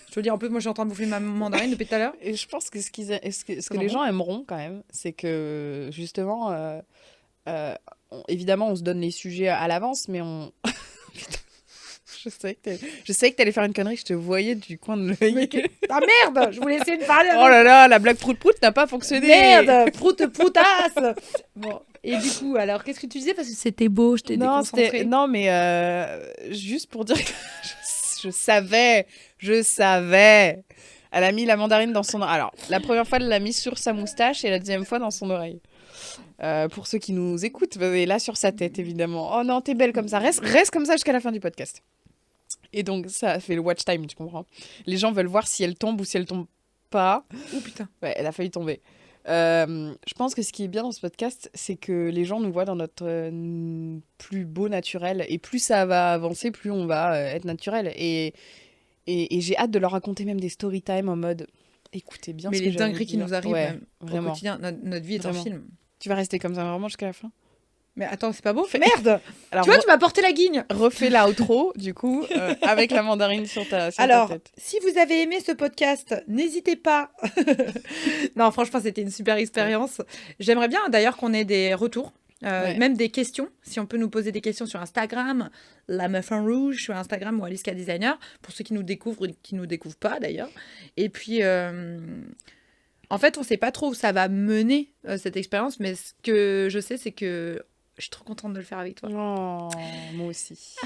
Je veux dire, en plus, moi, je suis en train de bouffer ma mandarine depuis tout à l'heure. Et je pense que ce que les gens aimeront quand même, c'est que justement, évidemment, on se donne les sujets à l'avance, mais on. Je savais que t'allais faire une connerie, je te voyais du coin de l'œil. Ah merde, je voulais essayer de parler. Oh là là, la blague prout-prout n'a pas fonctionné. Merde, proutasse. Bon, et du coup, alors, qu'est-ce que tu disais? Parce que c'était beau, je t'ai déconcentré. Non, mais juste pour dire que je savais. Elle a mis la mandarine dans son... Alors, la première fois, elle l'a mis sur sa moustache et la deuxième fois dans son oreille. Pour ceux qui nous écoutent, et là sur sa tête, évidemment. Oh non, t'es belle comme ça. Reste comme ça jusqu'à la fin du podcast. Et donc, ça fait le watch time, tu comprends? Les gens veulent voir si elle tombe ou si elle tombe pas. Oh putain. Ouais, elle a failli tomber. Je pense que ce qui est bien dans ce podcast, c'est que les gens nous voient dans notre plus beau naturel. Et plus ça va avancer, plus on va être naturel. Et j'ai hâte de leur raconter même des story time en mode écoutez bien mais ce que les dingueries qui nous arrivent ouais, même, vraiment. au quotidien. Notre vie est Vraiment. un film. Tu vas rester comme ça vraiment jusqu'à la fin? Mais attends, c'est pas beau? Merde. Alors, tu vois, tu m'as porté la guigne. Refais l'outro, du coup, avec la mandarine sur ta tête. Si vous avez aimé ce podcast, n'hésitez pas. Non, franchement, c'était une super expérience. J'aimerais bien d'ailleurs qu'on ait des retours. Même des questions, si on peut nous poser des questions sur Instagram, La Meuf en Rouge sur Instagram ou Aliska Designer, pour ceux qui nous découvrent ou qui nous découvrent pas d'ailleurs. Et puis, En fait, on sait pas trop où ça va mener cette expérience, mais ce que je sais, c'est que je suis trop contente de le faire avec toi. Oh, moi aussi.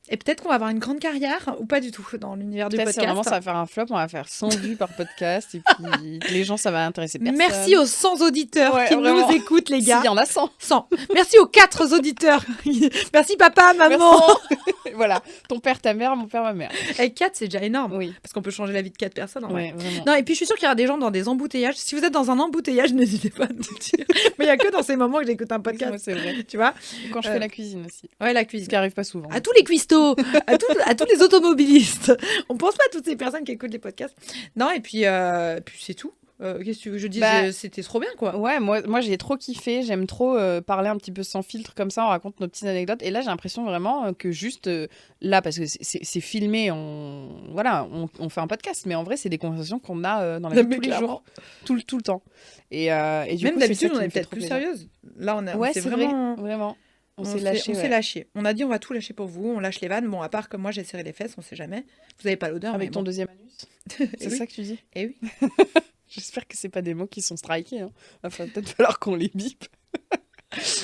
Et peut-être qu'on va avoir une grande carrière, ou pas du tout, dans l'univers du Peut-être podcast. si vraiment ça va faire un flop, on va faire 100 vues par podcast et puis les gens, ça va intéresser personne. Merci aux 100 auditeurs qui vraiment. nous écoutent, les gars. S'il y en a 100. 100. Merci aux 4 auditeurs. Merci papa, maman. Voilà, ton père, ta mère, mon père, ma mère. Et 4, c'est déjà énorme. Oui. Parce qu'on peut changer la vie de 4 personnes. En vrai. Vraiment. Non, et puis je suis sûre qu'il y aura des gens dans des embouteillages. Si vous êtes dans un embouteillage, n'hésitez pas à nous dire. Mais il n'y a que dans ces moments que j'écoute un podcast. Ouais, c'est vrai. Tu vois. Quand je fais la cuisine aussi. Ouais, la Ce cuisine. qui arrive pas souvent. À tous les cuistots, à tous les automobilistes. On pense pas à toutes ces personnes qui écoutent les podcasts. Non, et puis c'est tout. Qu'est-ce que tu veux que je dise C'était trop bien, quoi. Ouais, moi j'ai trop kiffé. J'aime trop parler un petit peu sans filtre comme ça. On raconte nos petites anecdotes. Et là, j'ai l'impression vraiment que juste là, parce que c'est filmé, on fait un podcast. Mais en vrai, c'est des conversations qu'on a dans la vie tous les jours, tout le temps. Et du Même coup, d'habitude, c'est ça on qui est me fait peut-être trop plus plaisir. sérieuse. Là, on Ouais, s'est c'est vraiment... vrai, vraiment. On s'est s'est lâché. On a dit on va tout lâcher pour vous. On lâche les vannes. Bon, à part que moi, j'ai serré les fesses, on sait jamais. Vous avez pas l'odeur. Avec mais ton bon. deuxième anus. C'est oui. ça que tu dis? Eh oui. J'espère que c'est pas des mots qui sont strikés. Hein. Enfin, peut-être falloir qu'on les bip.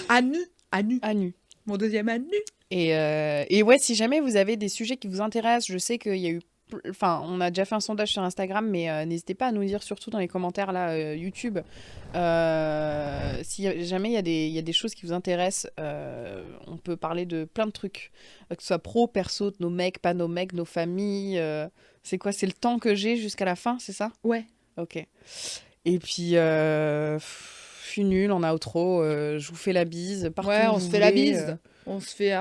À nu. À nu. Mon deuxième à nu. Et ouais, si jamais vous avez des sujets qui vous intéressent, je sais qu'il y a eu... Enfin, on a déjà fait un sondage sur Instagram, mais n'hésitez pas à nous dire, surtout dans les commentaires là, YouTube, si jamais il y a des choses qui vous intéressent, on peut parler de plein de trucs, que ce soit pro, perso, de nos mecs, pas nos mecs, nos familles. C'est quoi? C'est le temps que j'ai jusqu'à la fin, c'est ça? Ouais. Ok. Et puis, je suis nulle en outro, je vous fais la bise. Partout Ouais, où on vous se fait la voulez, bise. On se fait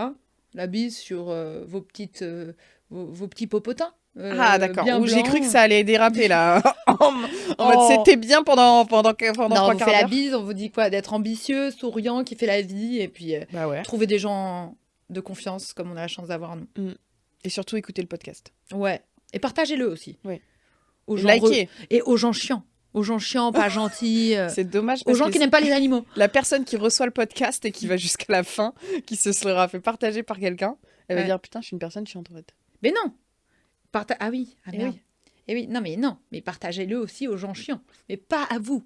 la bise sur vos petits popotins. Ah d'accord, bien j'ai blancs. cru que ça allait déraper là. en mode c'était bien pendant Non, 3 on quarts vous fait la d'heure. bise, on vous dit quoi? D'être ambitieux, souriant, qui fait la vie, et puis Bah ouais. trouver des gens de confiance comme on a la chance d'avoir nous. Et surtout écouter le podcast. Ouais. Et partagez-le aussi. Oui. Aux Et gens likez. Et aux gens chiants. Aux gens chiants, pas gentils. C'est dommage Aux parce gens que qui n'aiment pas les animaux. la personne qui reçoit le podcast et qui va jusqu'à la fin, qui se sera fait partager par quelqu'un, elle va Ouais. dire putain, je suis une personne chiante en fait. Mais non. Ah oui. Ah Eh merde. oui. Eh oui. Non. Mais partagez-le aussi aux gens chiants. Mais pas à vous.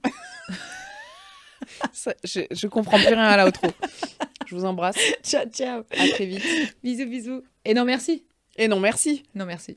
Ça, je comprends plus rien à la outro. Je vous embrasse. Ciao. À très vite. Bisous. Et non, merci. Et non, merci. Non, merci.